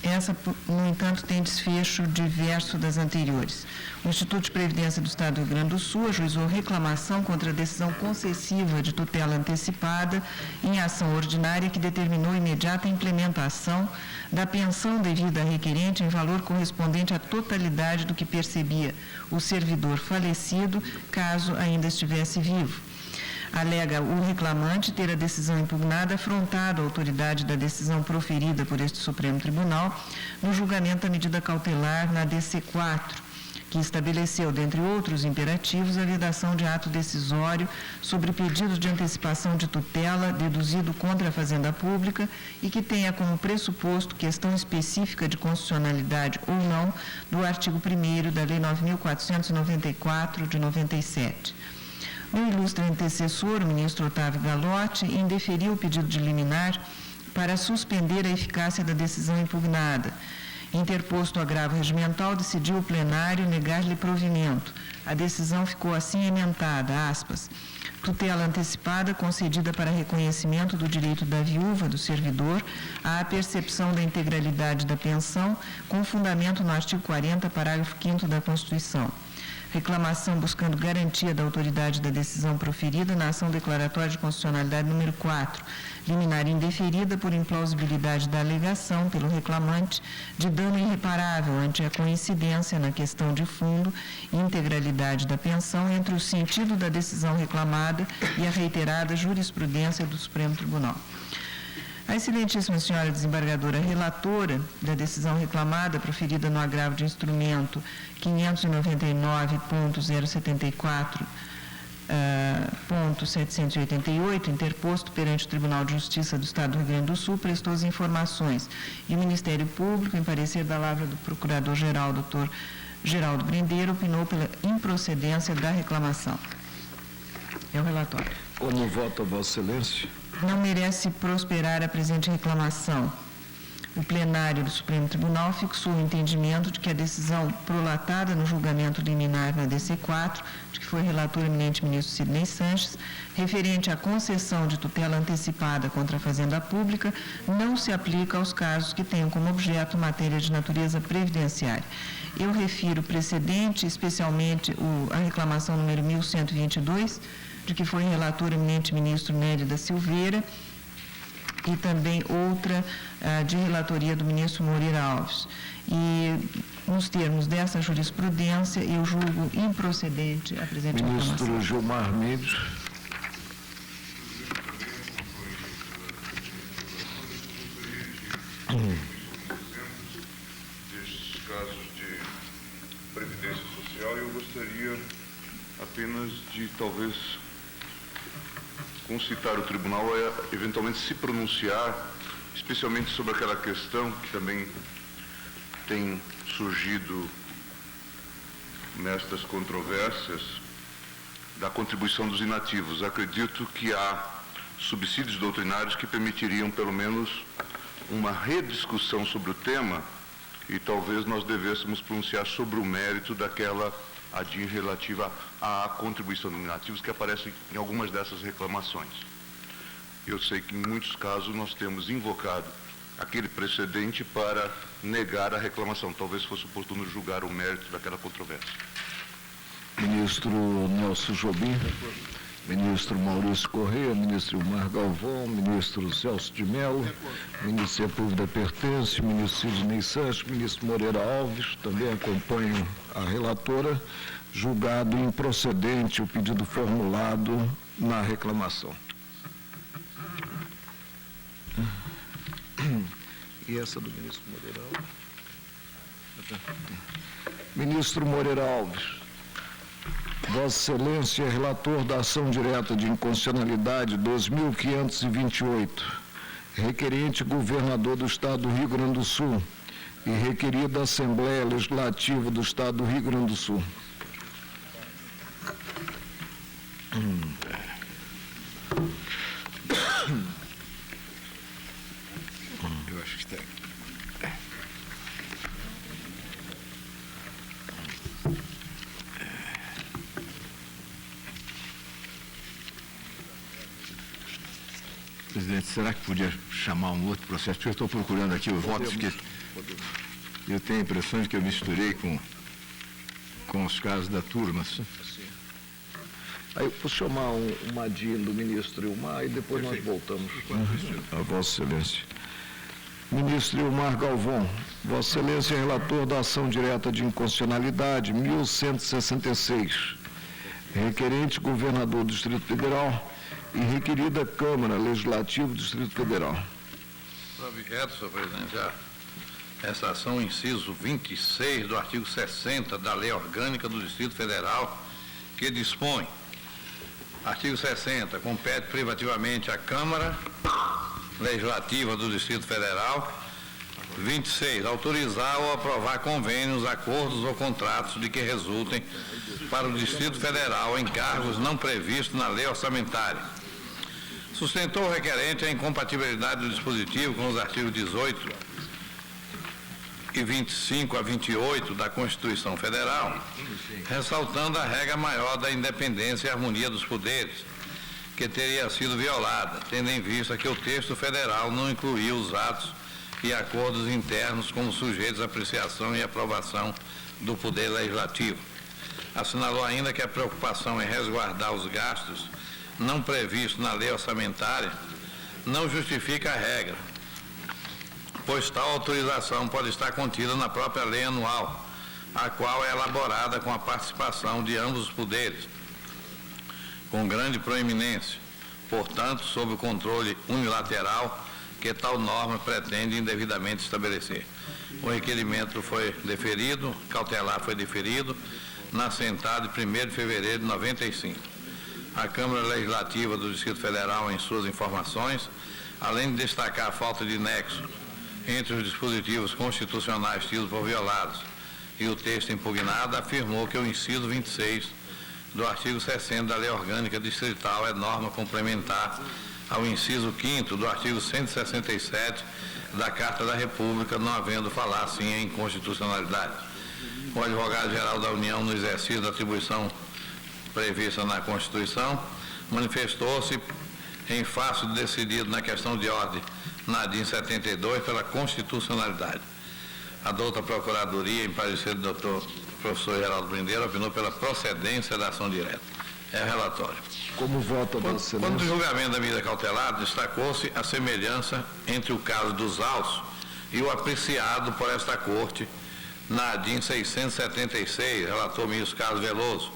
Essa, no entanto, tem desfecho diverso das anteriores. O Instituto de Previdência do Estado do Rio Grande do Sul ajuizou reclamação contra a decisão concessiva de tutela antecipada em ação ordinária que determinou imediata implementação da pensão devida a requerente em valor correspondente à totalidade do que percebia o servidor falecido, caso ainda estivesse vivo. Alega o reclamante ter a decisão impugnada afrontado a autoridade da decisão proferida por este Supremo Tribunal no julgamento da medida cautelar na DC4, que estabeleceu, dentre outros imperativos, a vedação de ato decisório sobre pedido de antecipação de tutela deduzido contra a Fazenda Pública e que tenha como pressuposto questão específica de constitucionalidade ou não do artigo 1º da Lei 9.494, de 97. O ilustre antecessor, o ministro Otávio Galotti, indeferiu o pedido de liminar para suspender a eficácia da decisão impugnada. Interposto o agravo regimental, decidiu o plenário negar-lhe provimento. A decisão ficou assim emendada, aspas, tutela antecipada concedida para reconhecimento do direito da viúva do servidor à percepção da integralidade da pensão, com fundamento no artigo 40, parágrafo 5º da Constituição. Reclamação buscando garantia da autoridade da decisão proferida na ação declaratória de constitucionalidade número 4, liminar indeferida por implausibilidade da alegação pelo reclamante de dano irreparável ante a coincidência na questão de fundo e integralidade da pensão entre o sentido da decisão reclamada e a reiterada jurisprudência do Supremo Tribunal. A excelentíssima senhora desembargadora relatora da decisão reclamada proferida no agravo de instrumento 599.074.788, interposto perante o Tribunal de Justiça do Estado do Rio Grande do Sul, prestou as informações. E o Ministério Público, em parecer da lavra do Procurador-Geral, Dr. Geraldo Grindeiro, opinou pela improcedência da reclamação. É o relatório. Como vota Vossa Excelência? Não merece prosperar a presente reclamação. O plenário do Supremo Tribunal fixou o entendimento de que a decisão prolatada no julgamento liminar na DC4, de que foi relator eminente ministro Sidney Sanches, referente à concessão de tutela antecipada contra a Fazenda Pública, não se aplica aos casos que tenham como objeto matéria de natureza previdenciária. Eu refiro precedente, especialmente a reclamação número 1122, de que foi relator eminente ministro Nério da Silveira, e também outra de relatoria do ministro Moreira Alves. E, nos termos dessa jurisprudência, eu julgo improcedente a presente reclamação. Ministro Gilmar Mendes. Destes casos de previdência social, eu gostaria apenas de, talvez, concitar o tribunal a eventualmente se pronunciar, especialmente sobre aquela questão que também tem surgido nestas controvérsias, da contribuição dos inativos. Acredito que há subsídios doutrinários que permitiriam, pelo menos, uma rediscussão sobre o tema, e talvez nós devêssemos pronunciar sobre o mérito daquela ADIM relativa à contribuição dos inativos que aparece em algumas dessas reclamações. Eu sei que em muitos casos nós temos invocado aquele precedente para negar a reclamação. Talvez fosse oportuno julgar o mérito daquela controvérsia. Ministro Nelson Jobim, ministro Maurício Correia, ministro Gilmar Galvão, ministro Celso de Mello, ministro Sepúlveda Pertence, ministro Sidney Sanches, ministro Moreira Alves, também acompanho a relatora, julgado improcedente o pedido formulado na reclamação. E essa do ministro Moreira Alves? Ministro Moreira Alves. Vossa Excelência é relator da ação direta de inconstitucionalidade 12.528, requerente governador do Estado do Rio Grande do Sul e requerida Assembleia Legislativa do Estado do Rio Grande do Sul. Eu acho que está. Presidente, será que podia chamar um outro processo? Porque eu estou procurando aqui os votos que eu tenho a impressão de que eu misturei com os casos da turma. Aí eu vou chamar uma ADIM do ministro Gilmar e depois nós voltamos a Vossa Excelência. Ministro Gilmar Galvão, Vossa Excelência é relator da ação direta de inconstitucionalidade 1166, requerente governador do Distrito Federal e requerida Câmara Legislativa do Distrito Federal. Objeto, senhor presidente, essa ação, inciso 26 do artigo 60 da Lei Orgânica do Distrito Federal, que dispõe, artigo 60, compete privativamente à Câmara Legislativa do Distrito Federal. 26, autorizar ou aprovar convênios, acordos ou contratos de que resultem para o Distrito Federal encargos não previstos na lei orçamentária. Sustentou o requerente a incompatibilidade do dispositivo com os artigos 18 e 25 a 28 da Constituição Federal, ressaltando a regra maior da independência e harmonia dos poderes, que teria sido violada, tendo em vista que o texto federal não incluía os atos e acordos internos como sujeitos à apreciação e aprovação do Poder Legislativo. Assinalou ainda que a preocupação em resguardar os gastos não previstos na lei orçamentária não justifica a regra, pois tal autorização pode estar contida na própria lei anual, a qual é elaborada com a participação de ambos os poderes, com grande proeminência, portanto, sob o controle unilateral que tal norma pretende indevidamente estabelecer. O requerimento foi deferido, cautelar foi deferido, na sentada de 1º de fevereiro de 95. A Câmara Legislativa do Distrito Federal, em suas informações, além de destacar a falta de nexo entre os dispositivos constitucionais tidos por violados e o texto impugnado afirmou que o inciso 26 do artigo 60 da Lei Orgânica Distrital é norma complementar ao inciso 5º do artigo 167 da Carta da República, não havendo falar assim em inconstitucionalidade. O advogado-geral da União, no exercício da atribuição prevista na Constituição, manifestou-se em face do decidido na questão de ordem na DIN 72 pela constitucionalidade. A douta Procuradoria, em parecer do doutor professor Geraldo Brindeiro, opinou pela procedência da ação direta. É o relatório. Como vota Vossa Excelência? Quando o julgamento da medida cautelar, destacou-se a semelhança entre o caso dos autos e o apreciado por esta Corte na DIN 676, relator ministro Carlos Veloso,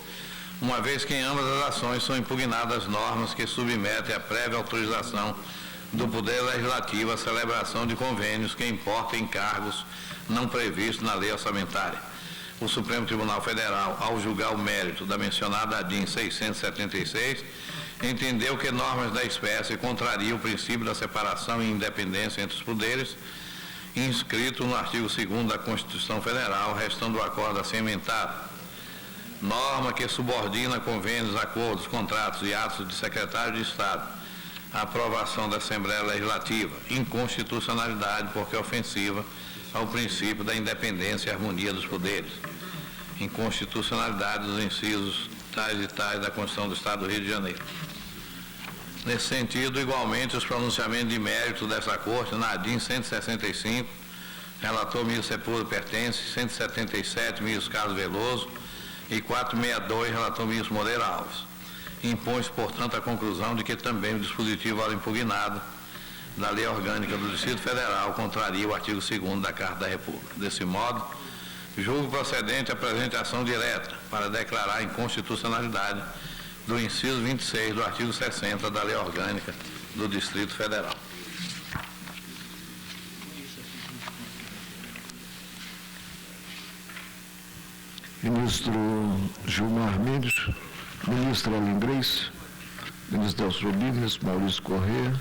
uma vez que em ambas as ações são impugnadas normas que submetem à prévia autorização do Poder Legislativo à celebração de convênios que importem encargos não previstos na lei orçamentária. O Supremo Tribunal Federal, ao julgar o mérito da mencionada DIN 676, entendeu que normas da espécie contrariam o princípio da separação e independência entre os poderes, inscrito no artigo 2º da Constituição Federal, restando o acordo assim emendado. Norma que subordina convênios, acordos, contratos e atos de secretário de Estado à aprovação da Assembleia Legislativa, inconstitucionalidade porque é ofensiva ao princípio da independência e harmonia dos poderes, inconstitucionalidade dos incisos tais e tais da Constituição do Estado do Rio de Janeiro. Nesse sentido, igualmente, os pronunciamentos de mérito dessa Corte na DIN 165, relator ministro Sepúlveda Pertence, 177, ministro Carlos Veloso, e 462, relator ministro Moreira Alves. Impõe-se, portanto, a conclusão de que também o dispositivo ora impugnado da Lei Orgânica do Distrito Federal contraria o artigo 2º da Carta da República. Desse modo, julgo procedente a presente ação direta para declarar a inconstitucionalidade do inciso 26 do artigo 60 da Lei Orgânica do Distrito Federal. Ministro Gilmar Mendes, ministro Aline Grace, ministro Delcio Jobim, ministro Maurício Corrêa,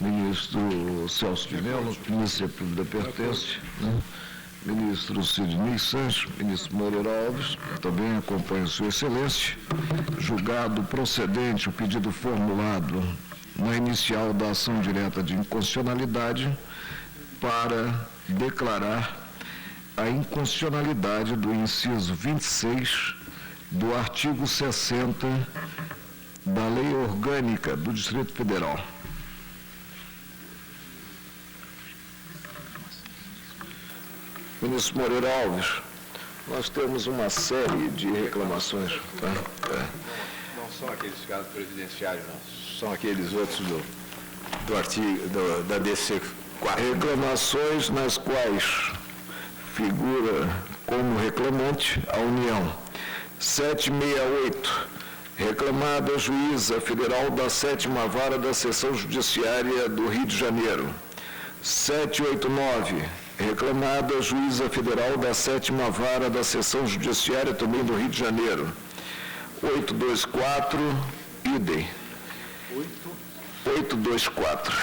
ministro Celso de Mello, ministro Sepúlveda Pertence, ministro Sidney Sanches, ministro Moreira Alves, também acompanha Sua Excelência, julgado procedente o pedido formulado na inicial da ação direta de inconstitucionalidade para declarar a inconstitucionalidade do inciso 26 do artigo 60 da Lei Orgânica do Distrito Federal. Ministro Moreira Alves, nós temos uma série de reclamações. Tá? Não são aqueles casos presidenciários, não. São aqueles outros do artigo da DC 4. Reclamações nas quais figura como reclamante a União. 768, reclamada juíza federal da 7ª Vara da Seção Judiciária do Rio de Janeiro. 789, reclamada juíza federal da 7ª Vara da Seção Judiciária também do Rio de Janeiro. 824, idem. 824.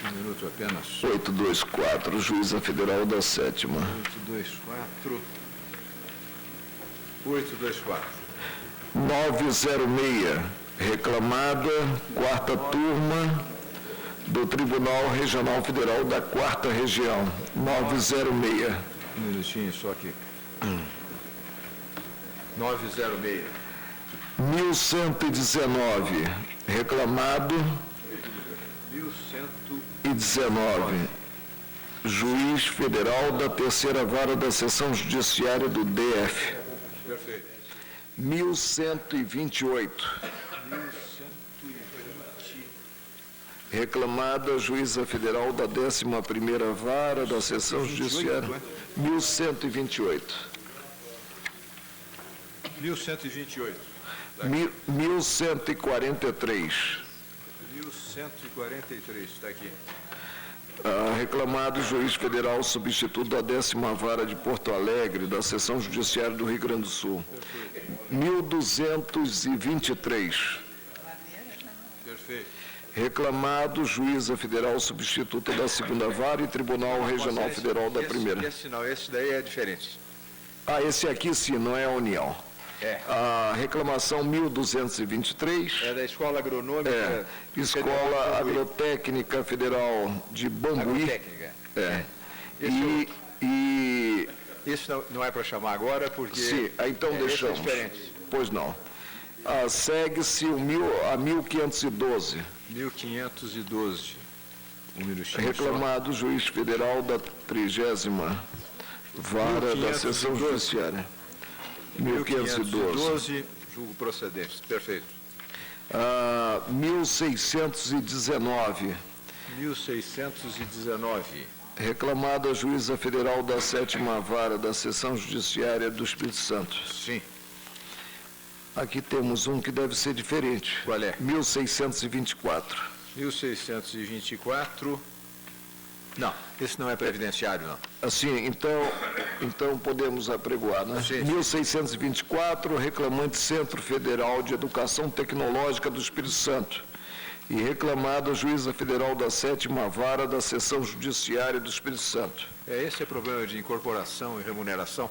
Um minuto apenas. 824, juíza federal da 7ª. 824. 824. 906, reclamada, 4ª turma do Tribunal Regional Federal da 4ª Região. 906. Um minutinho só aqui. 906. 1119, reclamado. 1119, juiz federal da 3ª Vara da Seção Judiciária do DF. Perfeito. 1128. Reclamada juíza federal da 11ª Vara da Seção Judiciária. 1128. 1128. 1143. 1143, está aqui. Reclamado juiz federal substituto da 10ª Vara de Porto Alegre, da Seção Judiciária do Rio Grande do Sul. 1223. Perfeito. Reclamado juíza federal substituta da 2ª Vara e Tribunal Regional Federal da 1ª. Esse não, esse daí é diferente. Ah, esse aqui sim, não é a União. É. A reclamação 1223. É da Escola Agronômica. Escola Agrotécnica Federal de Bambuí. Agrotécnica. Isso não é para chamar agora, porque... Sim, então deixamos. Esse é diferente. Pois não. Segue-se a 1512. 1512. Um minutinho. Reclamado juiz federal da 30ª Vara da Seção Judiciária. 1512. Julgo procedente. Perfeito. 1619. 1619. Reclamada juíza federal da 7ª Vara da Seção Judiciária do Espírito Santo. Sim. Aqui temos um que deve ser diferente. Qual é? 1624. 1624. Não, esse não é previdenciário, não. Assim, então podemos apregoar, né? Sim. 1624, reclamante Centro Federal de Educação Tecnológica do Espírito Santo. E reclamada juíza federal da 7ª Vara da Seção Judiciária do Espírito Santo. Esse é problema de incorporação e remuneração,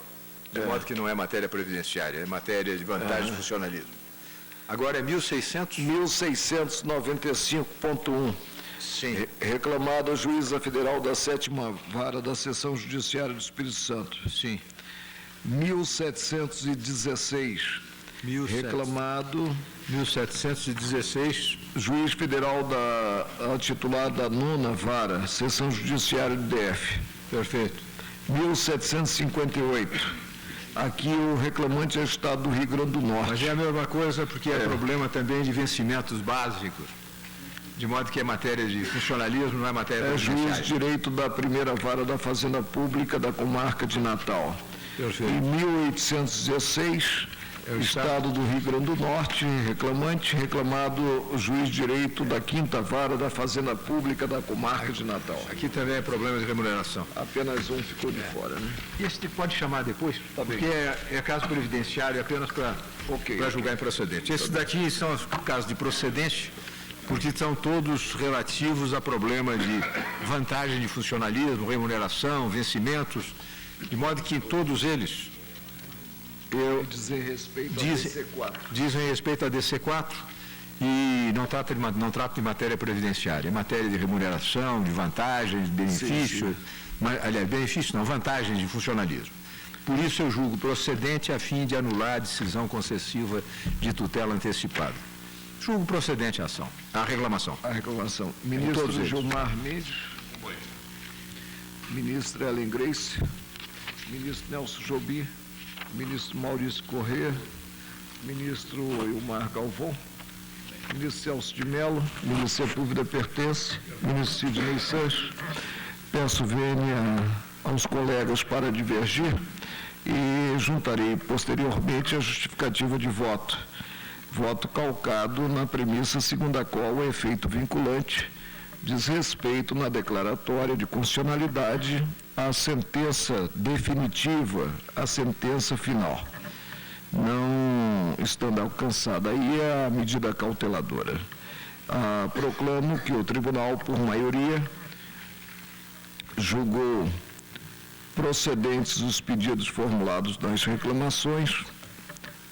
de modo que não é matéria previdenciária, é matéria de vantagem de funcionalismo. Agora é 1600? 1695.1. Sim. Reclamada juíza federal da 7ª Vara da Seção Judiciária do Espírito Santo. Sim. 1716. Reclamado 1716. juiz federal titular da 9ª Vara, Seção Judiciária do DF. Perfeito. 1758. Aqui o reclamante é o Estado do Rio Grande do Norte. Mas é a mesma coisa, porque é problema também de vencimentos básicos, de modo que é matéria de funcionalismo, não é matéria É previdenciária. juiz de direito da 1ª Vara da Fazenda Pública da Comarca de Natal. Perfeito. Em 1816, Estado do Rio Grande do Norte, reclamado juiz de direito da 5ª Vara da Fazenda Pública da Comarca de Natal. Aqui também é problema de remuneração. Apenas um ficou de fora, né? E esse pode chamar depois, porque é caso previdenciário apenas para julgar improcedente. Esses daqui são os casos de procedente, porque são todos relativos a problema de vantagem de funcionalismo, remuneração, vencimentos, de modo que todos eles Dizem respeito ao DC4. Dizem respeito à DC4 e não tratam de matéria previdenciária, é matéria de remuneração, de vantagens, de benefício, aliás, benefício não, vantagens de funcionalismo. Por isso eu julgo procedente a fim de anular a decisão concessiva de tutela antecipada. Julgo procedente a ação, a reclamação. A reclamação. Ministro Gilmar Mendes. Ministra Ellen Grace. Ministro Nelson Jobim. Ministro Maurício Corrêa, Ministro Ilmar Galvão, Ministro Celso de Mello, Ministro Sepúlveda Pertence, Ministro Sidney Sanches. Peço vênia aos colegas para divergir e juntarei posteriormente a justificativa de voto. Voto calcado na premissa segundo a qual o efeito vinculante diz respeito na declaratória de constitucionalidade à sentença definitiva, à sentença final, não estando alcançada aí a medida cauteladora. Proclamo que o tribunal, por maioria, julgou procedentes os pedidos formulados nas reclamações,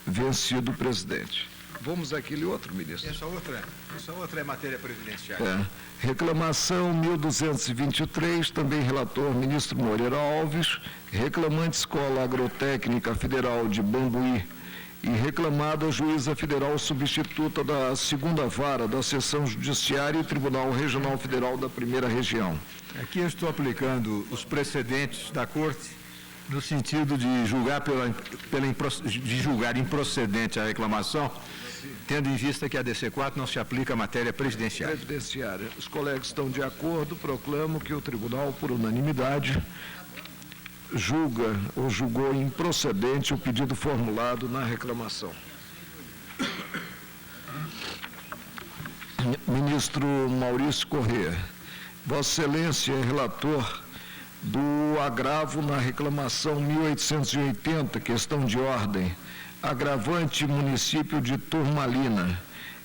vencido o presidente. Vamos àquele outro, ministro. Essa outra é matéria previdenciária. Reclamação 1223, também relator ministro Moreira Alves, reclamante Escola Agrotécnica Federal de Bambuí e reclamada juíza federal substituta da 2ª Vara da Seção Judiciária e Tribunal Regional Federal da 1ª Região. Aqui eu estou aplicando os precedentes da Corte no sentido de julgar julgar improcedente a reclamação, tendo em vista que a DC4 não se aplica à matéria previdenciária. Os colegas estão de acordo, proclamo que o tribunal, por unanimidade, julgou improcedente o pedido formulado na reclamação. Ministro Maurício Corrêa, Vossa Excelência é relator do agravo na reclamação 1880, questão de ordem, agravante município de Turmalina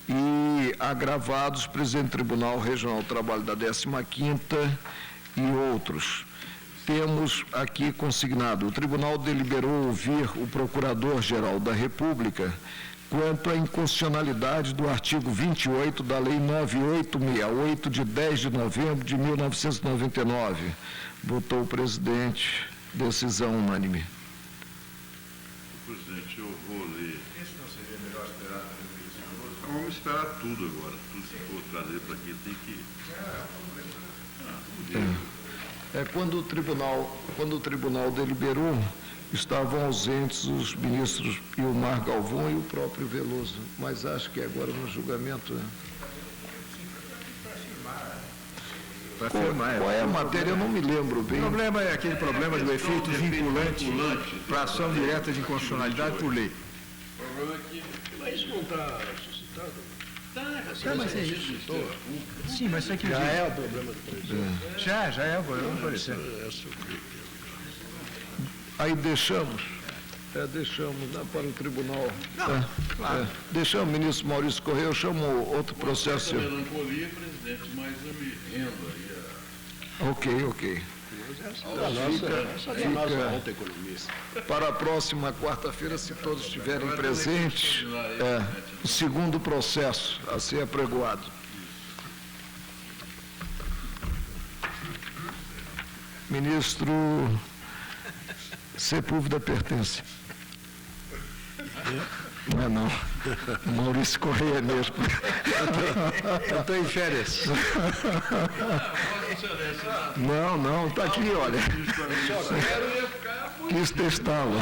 e agravados presidente do Tribunal Regional do Trabalho da 15ª e outros. temos aqui consignado: o tribunal deliberou ouvir o Procurador-Geral da República quanto à inconstitucionalidade do artigo 28 da Lei 9868, de 10 de novembro de 1999. Votou o presidente. Decisão unânime. Presidente, eu vou ler. Esse não seria melhor esperar também? Vamos esperar tudo agora. Tudo que for trazer para aqui tem que... Quando o tribunal deliberou, estavam ausentes os ministros Ilmar Galvão e o próprio Veloso, mas acho que agora no julgamento... Qual é a matéria? Eu não me lembro bem. O problema é aquele problema do efeito vinculante para ação direta de inconstitucionalidade por lei. O problema é que... Mas não está suscitado? Mas é isso. Sim, mas isso aqui... Já é o problema do presidente. Já é o problema do presidente. Aí deixamos para o tribunal. Claro. Deixamos o ministro Maurício Correia, eu chamo outro processo. Melancolia, presidente, mas eu me rendo aí. Ok. Para a próxima quarta-feira, se todos estiverem presentes, o segundo processo a ser apregoado. Ministro Sepúlveda pertence. Não é não. Maurício Correia mesmo. Eu estou em férias. Não, está aqui, olha. Quis testá-lo.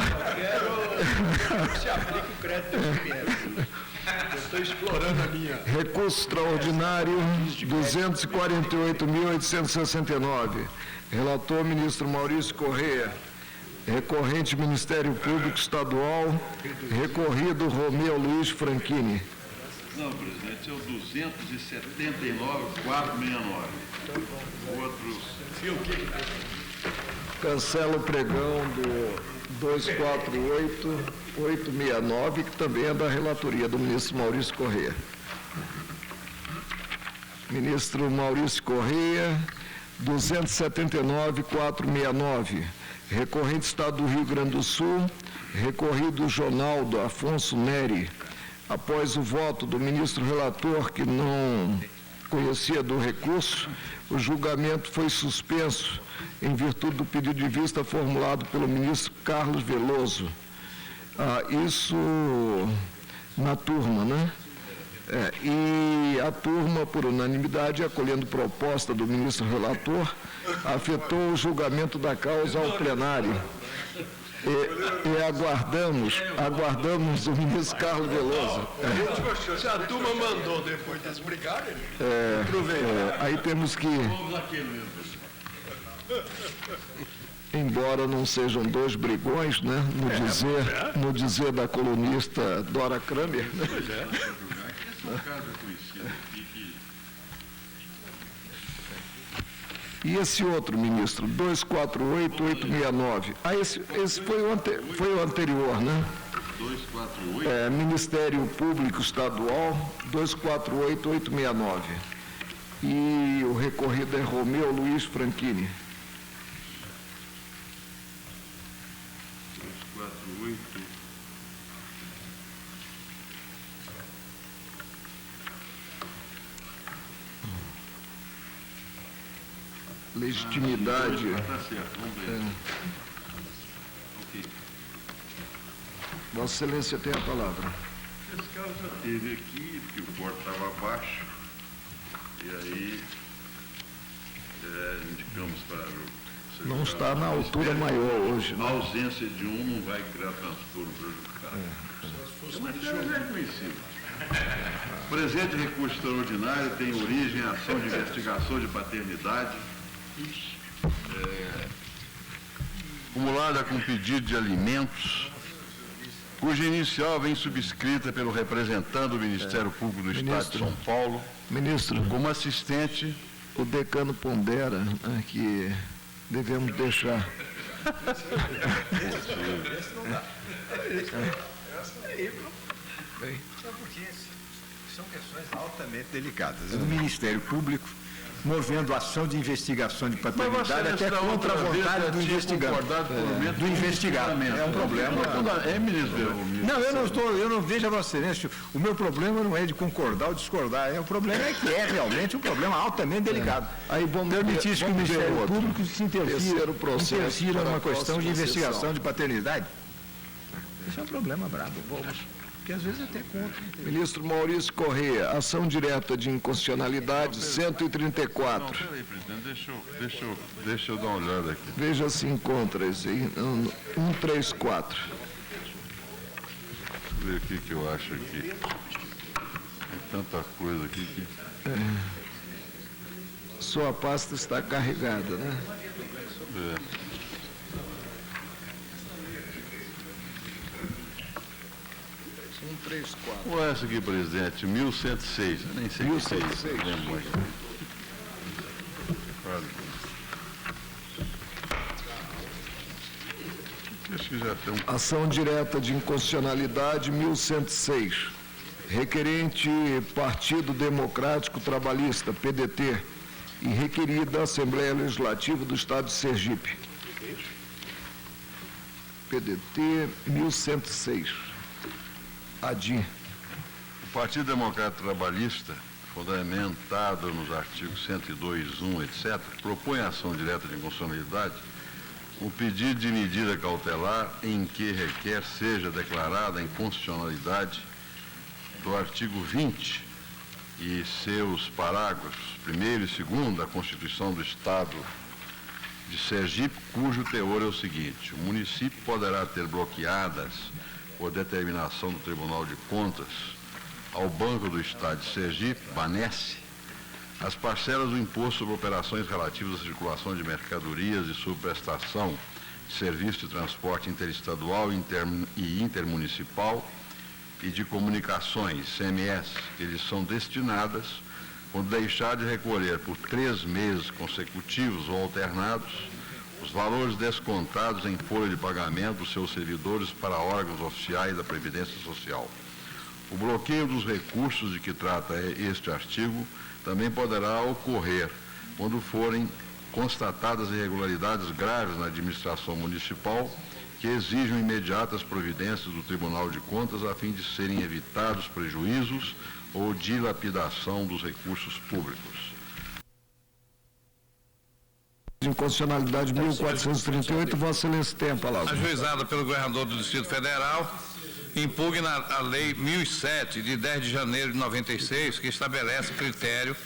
Se aplica o crédito eu estou explorando a minha... Recurso extraordinário 248.869. Relator, ministro Maurício Correia. Recorrente, Ministério Público Estadual. Recorrido, Romeu Luiz Franchini. Não, presidente, é o 279.469. Outros... Cancela o pregão do 248.869, que também é da relatoria do ministro Maurício Correia. Ministro Maurício Correia, 279.469. Recorrente Estado do Rio Grande do Sul, recorrido Jonaldo Afonso Neri. Após o voto do ministro relator, que não conhecia do recurso, o julgamento foi suspenso em virtude do pedido de vista formulado pelo ministro Carlos Veloso. Isso na turma, né? E a turma, por unanimidade, acolhendo proposta do ministro relator, afetou o julgamento da causa ao plenário. E aguardamos o ministro Carlos Veloso. Se a turma mandou depois deles brigarem, aí temos que... Embora não sejam dois brigões, né? No dizer da colunista Dora Kramer. Né? Pois é. Esse é um caso conhecido aqui que... E esse outro, ministro, 248.869. Esse foi o anterior, né? 248? Ministério Público Estadual, 248.869. E o recorrido é Romeu Luiz Franchini. 248. Legitimidade. Está certo, vamos ver. Ok. Vossa Excelência tem a palavra. Esse caso já teve aqui, porque o corte estava abaixo, e aí indicamos para o secretário. Não está na altura maior hoje, A né? ausência de um não vai criar transtorno prejudicado. Mas isso é reconhecido. O presente recurso extraordinário tem origem em ação de investigação de paternidade, acumulada com pedido de alimentos, cuja inicial vem subscrita pelo representante do Ministério Público do Estado de São Paulo, Ministro, como assistente. o decano pondera, né, que devemos deixar. São questões altamente delicadas. O Ministério Público movendo ação de investigação de paternidade até contra a vontade do investigado. Do investigado. É um problema. É, ministro. Não, eu não vejo, Vossa Excelência, o meu problema não é de concordar ou discordar, o problema é que é realmente um problema altamente delicado. Aí vamos permitir que o Ministério Público se interfira numa questão de investigação de paternidade. Esse é um problema brabo. Porque às vezes até contra. Ministro Maurício Corrêa, ação direta de inconstitucionalidade 134. Não, peraí, presidente, deixa eu dar uma olhada aqui. Veja se encontra esse aí, 134. Deixa eu ver o que eu acho aqui. Tem tanta coisa aqui que... Sua pasta está carregada, né? É. Qual é essa aqui, presidente? 1106. Eu nem sei o que é isso. Acho que já tem um... Ação direta de inconstitucionalidade 1106. Requerente Partido Democrático Trabalhista, PDT, e requerida Assembleia Legislativa do Estado de Sergipe. PDT 1106. ADI. O Partido Democrático Trabalhista, fundamentado nos artigos 102.1, etc., propõe ação direta de inconstitucionalidade o pedido de medida cautelar em que requer seja declarada a inconstitucionalidade do artigo 20 e seus parágrafos 1º e 2º da Constituição do Estado de Sergipe, cujo teor é o seguinte: o município poderá ter bloqueadas, por determinação do Tribunal de Contas, ao Banco do Estado de Sergipe, BANESSE, as parcelas do imposto sobre operações relativas à circulação de mercadorias e subprestação de serviço de transporte interestadual e intermunicipal e de comunicações, CMS, que lhes são destinadas, quando deixar de recolher por 3 meses consecutivos ou alternados os valores descontados em folha de pagamento dos seus servidores para órgãos oficiais da Previdência Social. O bloqueio dos recursos de que trata este artigo também poderá ocorrer quando forem constatadas irregularidades graves na administração municipal que exijam imediatas providências do Tribunal de Contas a fim de serem evitados prejuízos ou dilapidação dos recursos públicos. De inconstitucionalidade 1438, Vossa Excelência tem a palavra. Ajuizada pelo governador do Distrito Federal, impugna a Lei 1007, de 10 de janeiro de 96, que estabelece critério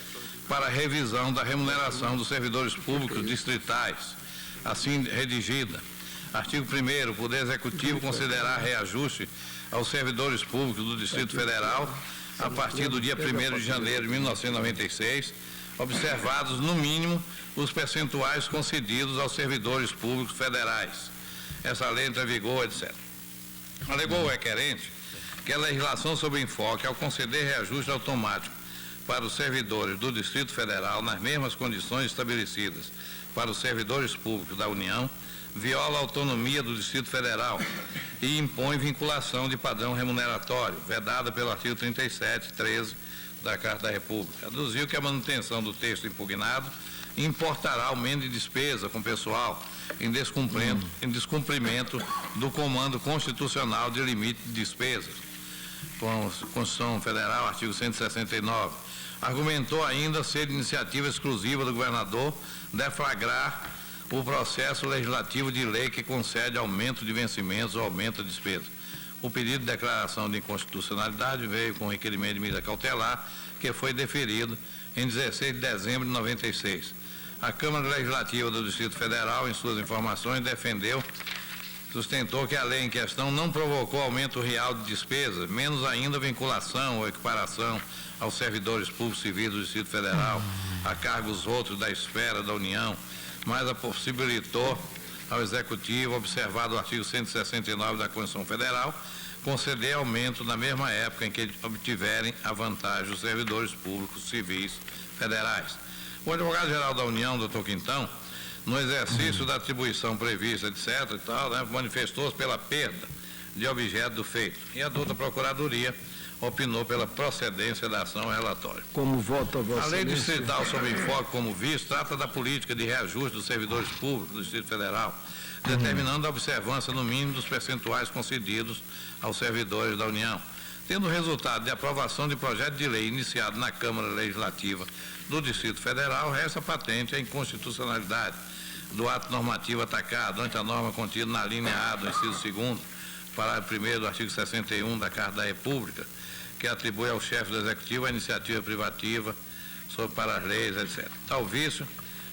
para a revisão da remuneração dos servidores públicos distritais, assim redigida. Artigo 1º, o Poder Executivo considerar reajuste aos servidores públicos do Distrito Federal a partir do dia 1º de janeiro de 1996, observados, no mínimo, os percentuais concedidos aos servidores públicos federais. Essa lei entra em vigor, etc. Alegou o requerente que a legislação sobre enfoque, ao conceder reajuste automático para os servidores do Distrito Federal, nas mesmas condições estabelecidas para os servidores públicos da União, viola a autonomia do Distrito Federal e impõe vinculação de padrão remuneratório, vedada pelo artigo 37.13 da Carta da República. Aduziu que a manutenção do texto impugnado importará aumento de despesa com pessoal em descumprimento do comando constitucional de limite de despesas, Constituição Federal, artigo 169. Argumentou ainda ser iniciativa exclusiva do governador deflagrar o processo legislativo de lei que concede aumento de vencimentos ou aumento de despesa. O pedido de declaração de inconstitucionalidade veio com requerimento de medida cautelar, que foi deferido em 16 de dezembro de 96. A Câmara Legislativa do Distrito Federal, em suas informações, sustentou que a lei em questão não provocou aumento real de despesas, menos ainda vinculação ou equiparação aos servidores públicos civis do Distrito Federal, a cargos outros da esfera da União, mas a possibilitou ao Executivo, observado o artigo 169 da Constituição Federal, conceder aumento na mesma época em que obtiverem a vantagem os servidores públicos civis federais. O advogado-geral da União, doutor Quintão, no exercício da atribuição prevista, etc., e tal, manifestou-se pela perda de objeto do feito. E a douta Procuradoria opinou pela procedência da ação relatória. Como vota a Vossa A Lei Excelência? Distrital sobre Enfoque, como visto, trata da política de reajuste dos servidores públicos do Distrito Federal, determinando a observância no mínimo dos percentuais concedidos aos servidores da União. Tendo resultado de aprovação de projeto de lei iniciado na Câmara Legislativa do Distrito Federal, resta patente a inconstitucionalidade do ato normativo atacado ante a norma contida na linha A do inciso 2º, parágrafo 1º do artigo 61 da Carta da República, que atribui ao chefe do Executivo a iniciativa privativa para as leis, etc. Tal vício,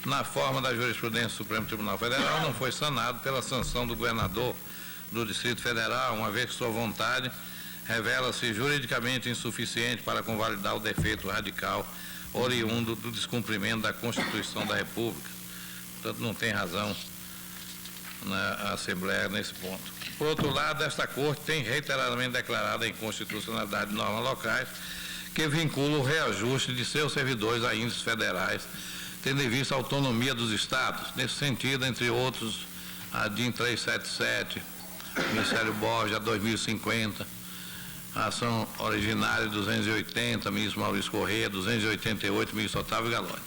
na forma da jurisprudência do Supremo Tribunal Federal, não foi sanado pela sanção do governador do Distrito Federal, uma vez que sua vontade revela-se juridicamente insuficiente para convalidar o defeito radical oriundo do descumprimento da Constituição da República. Portanto, não tem razão na Assembleia nesse ponto. Por outro lado, esta Corte tem reiteradamente declarado a inconstitucionalidade de normas locais que vinculam o reajuste de seus servidores a índices federais, tendo em vista a autonomia dos Estados. Nesse sentido, entre outros, a DIN 377, Ministério Borges, a 2050, a ação originária 280, ministro Maurício Corrêa, 288, ministro Otávio Galoni.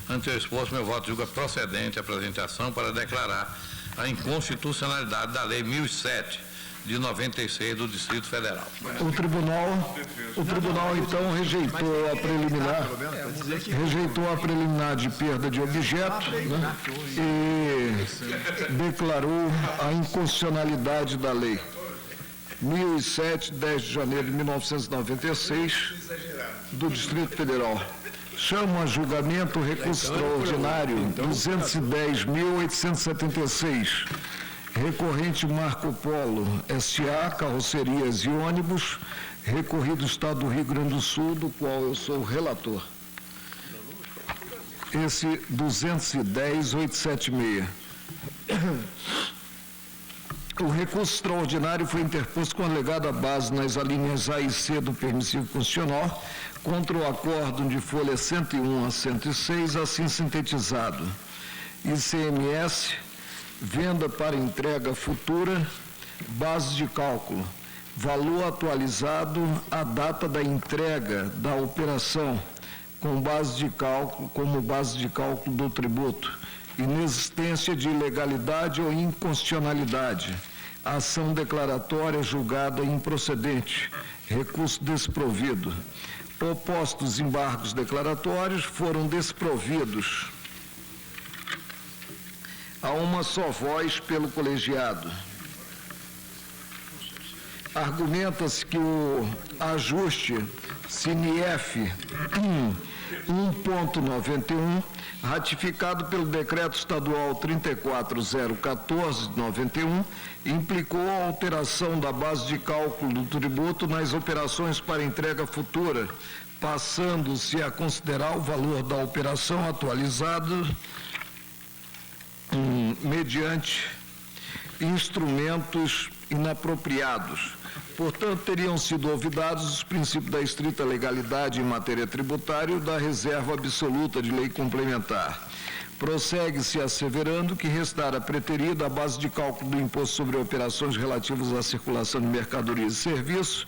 Ante o exposto, meu voto julga procedente a apresentação para declarar a inconstitucionalidade da Lei 1007, de 96, do Distrito Federal. O tribunal então rejeitou a preliminar de perda de objeto, né, e declarou a inconstitucionalidade da lei 1007, 10 de janeiro de 1996, do Distrito Federal. Chama a julgamento o recurso extraordinário 210.876, recorrente Marco Polo S.A., carrocerias e ônibus, recorrido Estado do Rio Grande do Sul, do qual eu sou o relator. Esse 210.876. O recurso extraordinário foi interposto com alegada base nas alíneas A e C do permissivo constitucional contra o acórdão de folha 101 a 106, assim sintetizado. ICMS, venda para entrega futura, base de cálculo, valor atualizado à data da entrega da operação, como base de cálculo do tributo, inexistência de ilegalidade ou inconstitucionalidade, ação declaratória julgada improcedente, recurso desprovido. Propostos embargos declaratórios foram desprovidos a uma só voz pelo colegiado. Argumenta-se que o ajuste CINIEF 1.91, ratificado pelo Decreto Estadual 34014 de 91, implicou a alteração da base de cálculo do tributo nas operações para entrega futura, passando-se a considerar o valor da operação atualizado mediante instrumentos inapropriados. Portanto, teriam sido olvidados os princípios da estrita legalidade em matéria tributária e da reserva absoluta de lei complementar. Prossegue-se asseverando que restara preterida a base de cálculo do imposto sobre operações relativas à circulação de mercadorias e serviços,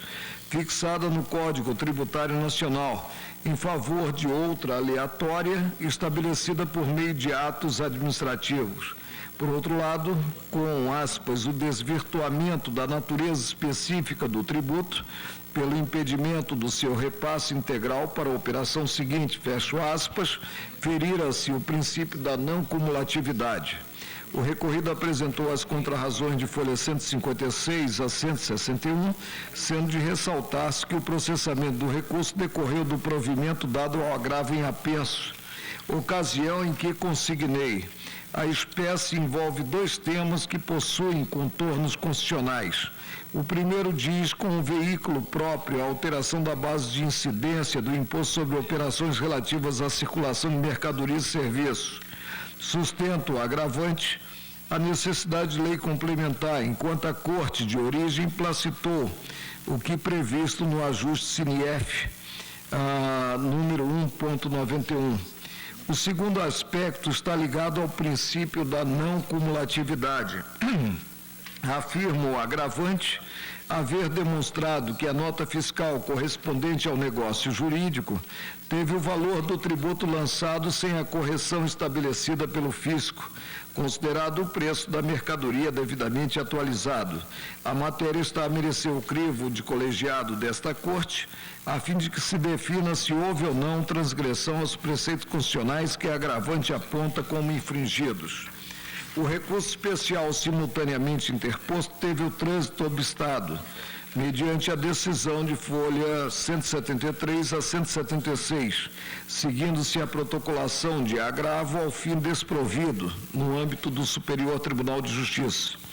fixada no Código Tributário Nacional, em favor de outra aleatória, estabelecida por meio de atos administrativos. Por outro lado, com aspas, o desvirtuamento da natureza específica do tributo, pelo impedimento do seu repasse integral para a operação seguinte, fecho aspas, ferira-se o princípio da não cumulatividade. O recorrido apresentou as contrarrazões de folha 156 a 161, sendo de ressaltar-se que o processamento do recurso decorreu do provimento dado ao agravo em apenso, ocasião em que consignei. A espécie envolve dois temas que possuem contornos constitucionais. O primeiro diz com um veículo próprio a alteração da base de incidência do imposto sobre operações relativas à circulação de mercadorias e serviços. Sustento o agravante a necessidade de lei complementar, enquanto a Corte de origem placitou o que previsto no ajuste CINIEF número 1.91. O segundo aspecto está ligado ao princípio da não cumulatividade. afirma o agravante haver demonstrado que a nota fiscal correspondente ao negócio jurídico teve o valor do tributo lançado sem a correção estabelecida pelo fisco, considerado o preço da mercadoria devidamente atualizado. A matéria está a merecer o crivo de colegiado desta Corte, a fim de que se defina se houve ou não transgressão aos preceitos constitucionais que a agravante aponta como infringidos. O recurso especial simultaneamente interposto teve o trânsito obstado, mediante a decisão de folha 173 a 176, seguindo-se a protocolação de agravo ao fim desprovido, no âmbito do Superior Tribunal de Justiça.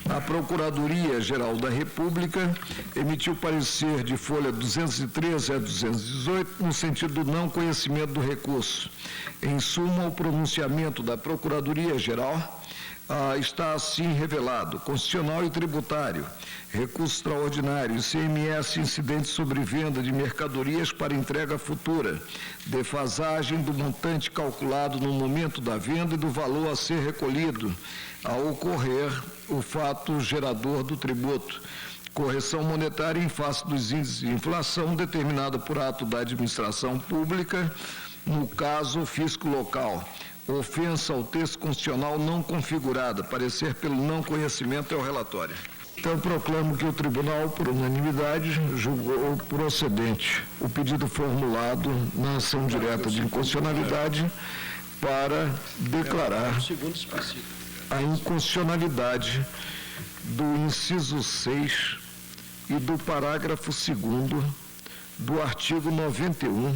A Procuradoria-Geral da República emitiu parecer de folha 213 a 218 no sentido do não conhecimento do recurso. Em suma, o pronunciamento da Procuradoria-Geral está assim revelado: constitucional e tributário, recurso extraordinário, ICMS incidente sobre venda de mercadorias para entrega futura, defasagem do montante calculado no momento da venda e do valor a ser recolhido ao ocorrer o fato gerador do tributo, correção monetária em face dos índices de inflação determinada por ato da administração pública, no caso fisco local, ofensa ao texto constitucional não configurada, parecer pelo não conhecimento ao relatório. Então, proclamo que o tribunal, por unanimidade, julgou procedente o pedido formulado na ação direta de inconstitucionalidade para declarar a inconstitucionalidade do inciso 6 e do parágrafo 2º do artigo 91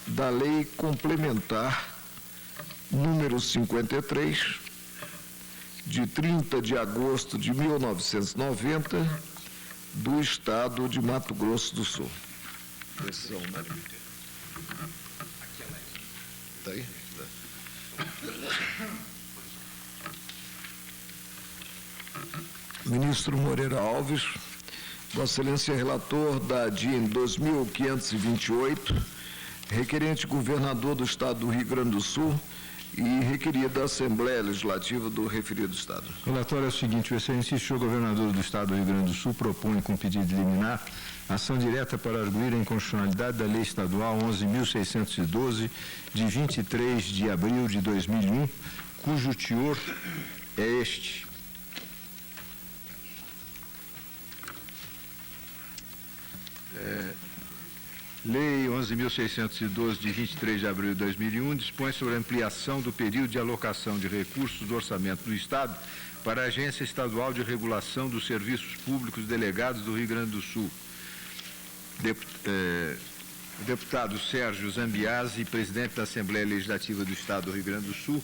da Lei Complementar número 53, de 30 de agosto de 1990, do Estado de Mato Grosso do Sul. Pressão, né? Está aí? Ministro Moreira Alves, Vossa Excelência relator da DIN 2528, requerente governador do Estado do Rio Grande do Sul e requerida Assembleia Legislativa do referido Estado. O relatório é o seguinte: o excelentíssimo governador do Estado do Rio Grande do Sul propõe, com pedido de liminar, ação direta para arguir a inconstitucionalidade da Lei Estadual 11.612, de 23 de abril de 2001, cujo teor é este. Lei 11.612, de 23 de abril de 2001, dispõe sobre a ampliação do período de alocação de recursos do orçamento do Estado para a Agência Estadual de Regulação dos Serviços Públicos Delegados do Rio Grande do Sul. O deputado Sérgio Zambiase, presidente da Assembleia Legislativa do Estado do Rio Grande do Sul,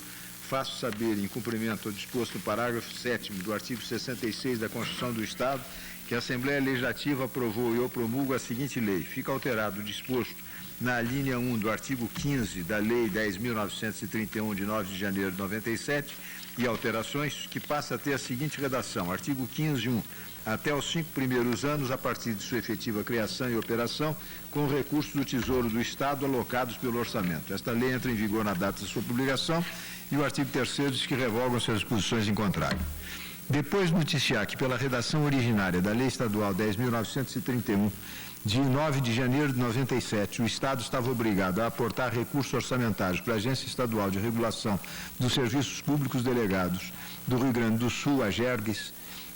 faço saber, em cumprimento ao disposto no parágrafo 7º do artigo 66 da Constituição do Estado, que a Assembleia Legislativa aprovou e eu promulgo a seguinte lei. Fica alterado o disposto na linha 1 do artigo 15 da Lei 10.931, de 9 de janeiro de 97, e alterações, que passa a ter a seguinte redação: artigo 15.1. Até os 5 primeiros anos, a partir de sua efetiva criação e operação, com recursos do Tesouro do Estado alocados pelo orçamento. Esta lei entra em vigor na data de sua publicação e o artigo 3º diz que revogam-se as disposições em contrário. Depois de noticiar que, pela redação originária da Lei Estadual 10.931, de 9 de janeiro de 97, o Estado estava obrigado a aportar recursos orçamentários para a Agência Estadual de Regulação dos Serviços Públicos Delegados do Rio Grande do Sul, a GERGS,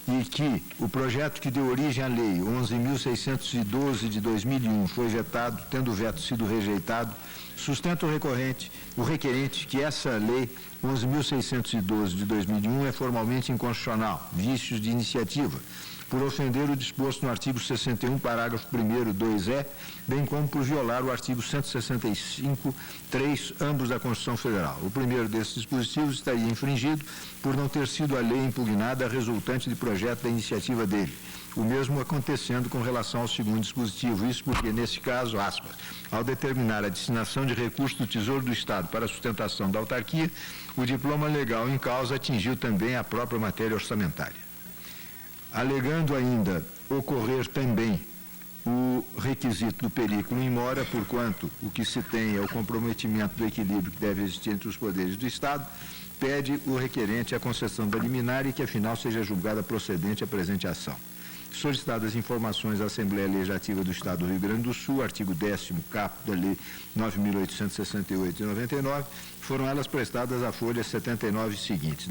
e que o projeto que deu origem à Lei 11.612 de 2001 foi vetado, tendo o veto sido rejeitado, sustenta o requerente que essa Lei 11.612 de 2001 é formalmente inconstitucional, vícios de iniciativa, por ofender o disposto no artigo 61, parágrafo 1º, 2e, bem como por violar o artigo 165, 3, ambos da Constituição Federal. O primeiro desses dispositivos estaria infringido por não ter sido a lei impugnada resultante de projeto da iniciativa dele. O mesmo acontecendo com relação ao segundo dispositivo, isso porque, nesse caso, aspas, ao determinar a destinação de recursos do Tesouro do Estado para a sustentação da autarquia, o diploma legal em causa atingiu também a própria matéria orçamentária. Alegando ainda ocorrer também o requisito do periculum in mora, porquanto o que se tem é o comprometimento do equilíbrio que deve existir entre os poderes do Estado, pede o requerente a concessão da liminar e que, afinal, seja julgada procedente a presente ação. Solicitadas informações à Assembleia Legislativa do Estado do Rio Grande do Sul, artigo 10º caput da Lei 9.868 de 99, foram elas prestadas à folha 79 seguintes.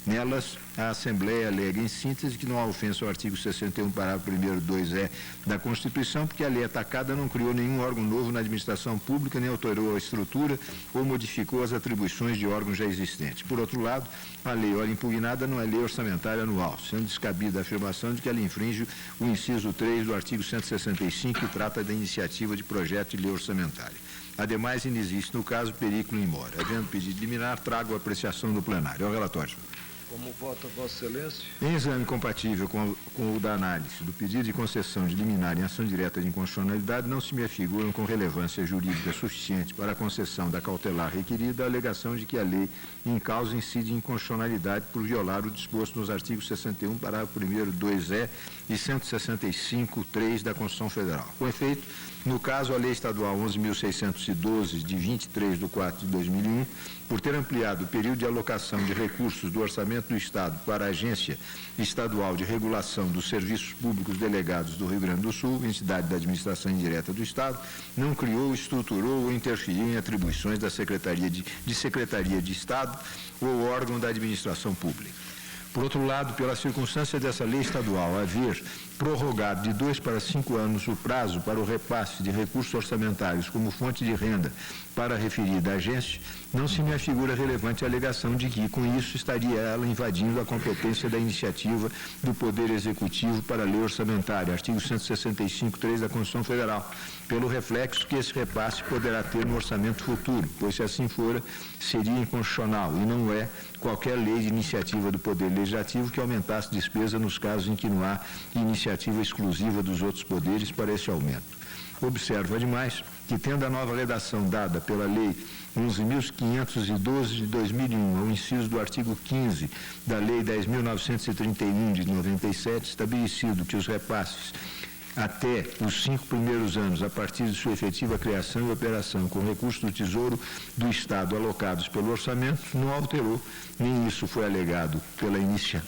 Nelas, a Assembleia alega, em síntese, que não há ofensa ao artigo 61, parágrafo 1º, 2e da Constituição, porque a lei atacada não criou nenhum órgão novo na administração pública, nem alterou a estrutura ou modificou as atribuições de órgãos já existentes. Por outro lado, a lei, ora impugnada, não é lei orçamentária anual, sendo descabida a afirmação de que ela infringe o inciso 3 do artigo 165, que trata da iniciativa de projeto de lei orçamentária. Ademais, inexiste, no caso, perículo in mora. Havendo pedido liminar, trago a apreciação do plenário. É o relatório, senhor. Como vota Vossa Excelência? Em exame compatível com o da análise do pedido de concessão de liminar em ação direta de inconstitucionalidade, não se me afiguram com relevância jurídica suficiente para a concessão da cautelar requerida a alegação de que a lei em causa incide em inconstitucionalidade por violar o disposto nos artigos 61, parágrafo 1º, 2e e 165, 3 da Constituição Federal. Com efeito, no caso, a Lei Estadual 11.612, de 23 de 4 de 2001, por ter ampliado o período de alocação de recursos do Orçamento do Estado para a Agência Estadual de Regulação dos Serviços Públicos Delegados do Rio Grande do Sul, entidade da administração indireta do Estado, não criou, estruturou ou interferiu em atribuições da Secretaria de Estado ou órgão da administração pública. Por outro lado, pela circunstância dessa lei estadual haver prorrogado de 2 para 5 anos o prazo para o repasse de recursos orçamentários como fonte de renda para a referida agência, não se me afigura relevante a alegação de que, com isso, estaria ela invadindo a competência da iniciativa do Poder Executivo para a lei orçamentária, artigo 165, 3 da Constituição Federal, pelo reflexo que esse repasse poderá ter no orçamento futuro, pois, se assim for, seria inconstitucional e não é qualquer lei de iniciativa do Poder Legislativo que aumentasse despesa nos casos em que não há iniciativa exclusiva dos outros poderes para esse aumento. Observo, ademais, que, tendo a nova redação dada pela Lei 11.512 de 2001, ao inciso do artigo 15 da Lei 10.931 de 97, estabelecido que os repasses até os 5 primeiros anos, a partir de sua efetiva criação e operação com recursos do Tesouro do Estado alocados pelo orçamento, não alterou, nem isso foi alegado pela inicial,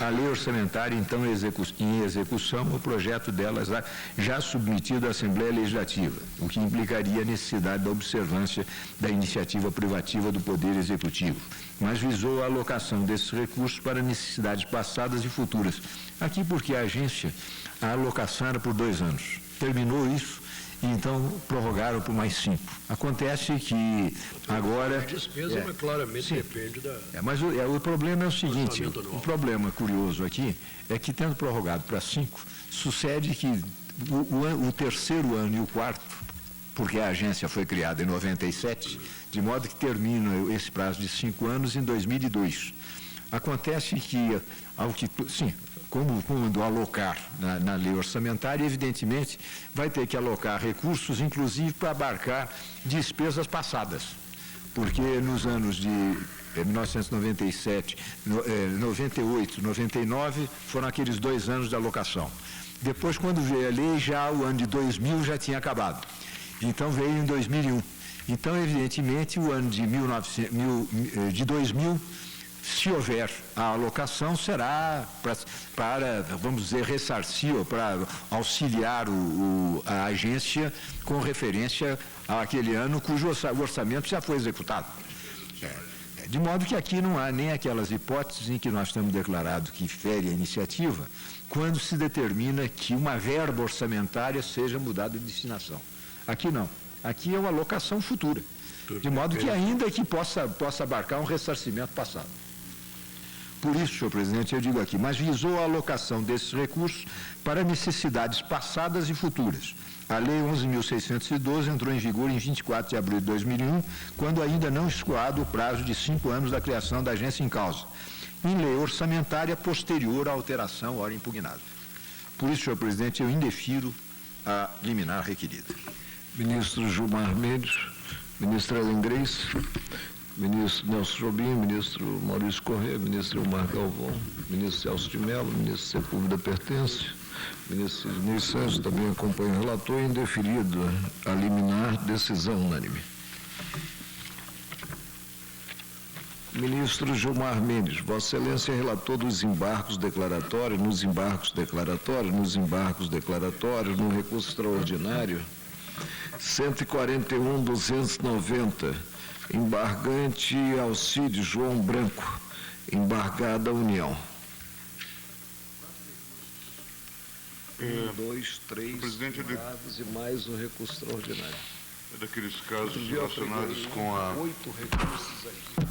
a lei orçamentária, então, em execução, o projeto delas já submetido à Assembleia Legislativa, o que implicaria a necessidade da observância da iniciativa privativa do Poder Executivo, mas visou a alocação desses recursos para necessidades passadas e futuras. Aqui, porque a agência, a alocação era por 2 anos. Terminou isso, e então prorrogaram por mais 5. Acontece que agora... A despesa, mas claramente depende da... Mas o problema é o seguinte, o problema curioso aqui é que, tendo prorrogado para 5, sucede que o terceiro ano e o quarto, porque a agência foi criada em 97, de modo que termina esse prazo de 5 anos em 2002. Acontece que, quando alocar na lei orçamentária, evidentemente, vai ter que alocar recursos, inclusive para abarcar despesas passadas, porque nos anos de 1997, 98, 99, foram aqueles 2 anos de alocação. Depois, quando veio a lei, já o ano de 2000 já tinha acabado. Então, veio em 2001. Então, evidentemente, o ano de 2000, se houver a alocação, será para vamos dizer, ressarcir ou para auxiliar a agência com referência àquele ano cujo orçamento já foi executado. De modo que aqui não há nem aquelas hipóteses em que nós estamos declarado que fere a iniciativa, quando se determina que uma verba orçamentária seja mudada de destinação. Aqui não. Aqui é uma alocação futura. De modo que ainda que possa abarcar um ressarcimento passado. Por isso, senhor presidente, eu digo aqui, mas visou a alocação desses recursos para necessidades passadas e futuras. A Lei 11.612 entrou em vigor em 24 de abril de 2001, quando ainda não escoado o prazo de 5 anos da criação da agência em causa, em lei orçamentária posterior à alteração ora impugnada. Por isso, senhor presidente, eu indefiro a liminar requerida. Ministro Gilmar Mendes, ministra Ellen Grace, ministro Nelson Jobim, ministro Maurício Corrêa, ministro Elmar Galvão, ministro Celso de Mello, ministro Sepúlveda Pertence, ministro Sidney Santos, também acompanha o relator, indeferido a liminar, decisão unânime. Ministro Gilmar Mendes, Vossa Excelência é relator dos embargos declaratórios, nos embargos declaratórios, no recurso extraordinário, 141.290, embargante Alcides João Branco, embargada União. 1, 2, 3 presidente, embargos e mais o recurso extraordinário. É daqueles casos relacionados com a... 8 recursos aqui.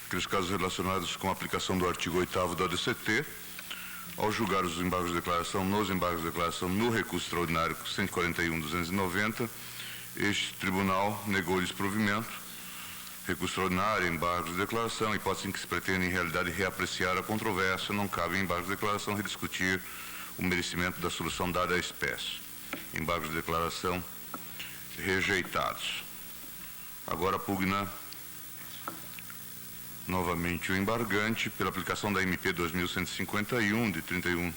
Aqueles casos relacionados com a aplicação do artigo 8º da DCT, ao julgar os embargos de declaração, nos embargos de declaração, no recurso extraordinário 141.290, este tribunal negou-lhes provimento, recurso extraordinário, embargos de declaração, hipótese em que se pretende, em realidade, reapreciar a controvérsia, não cabe em embargos de declaração rediscutir o merecimento da solução dada à espécie. Embargos de declaração rejeitados. Agora pugna novamente o embargante pela aplicação da MP 2151, de 31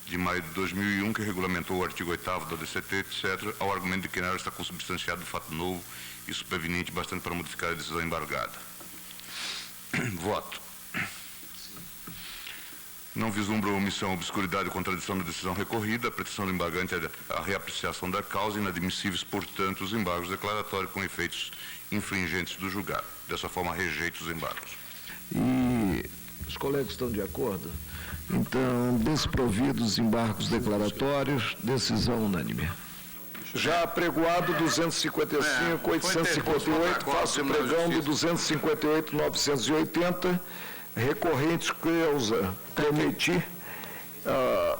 de maio de 2001, que regulamentou o artigo 8º da DCT, etc., ao argumento de que nela está consubstanciado fato novo e superveniente bastante para modificar a decisão embargada. Voto. Não vislumbra omissão, obscuridade ou contradição da decisão recorrida. A petição do embargante é a reapreciação da causa, inadmissíveis, portanto, os embargos declaratórios com efeitos infringentes do julgado. Dessa forma, rejeita os embargos. E os colegas estão de acordo? Então, desprovidos os embargos declaratórios, decisão unânime. Já apregoado 255, 858, faço pregão do 258, 980, recorrentes Creuza, Prometi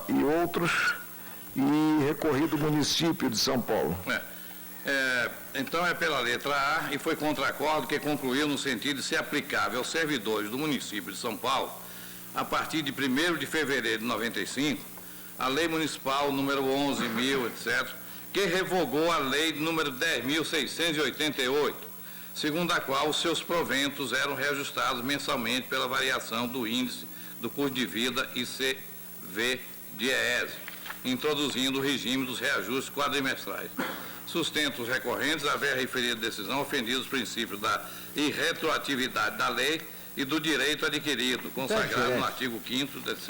e outros, e recorrido município de São Paulo. Então é pela letra A e foi contraacordo que concluiu no sentido de ser aplicável aos servidores do município de São Paulo, a partir de 1º de fevereiro de 95, a lei municipal número 11.000, etc., que revogou a lei número 10.688, segundo a qual os seus proventos eram reajustados mensalmente pela variação do índice do custo de vida ICV-DIEESE, introduzindo o regime dos reajustes quadrimestrais. Sustenta os recorrentes haver referida decisão ofendido os princípios da irretroatividade da lei e do direito adquirido, consagrado no artigo 5º, etc.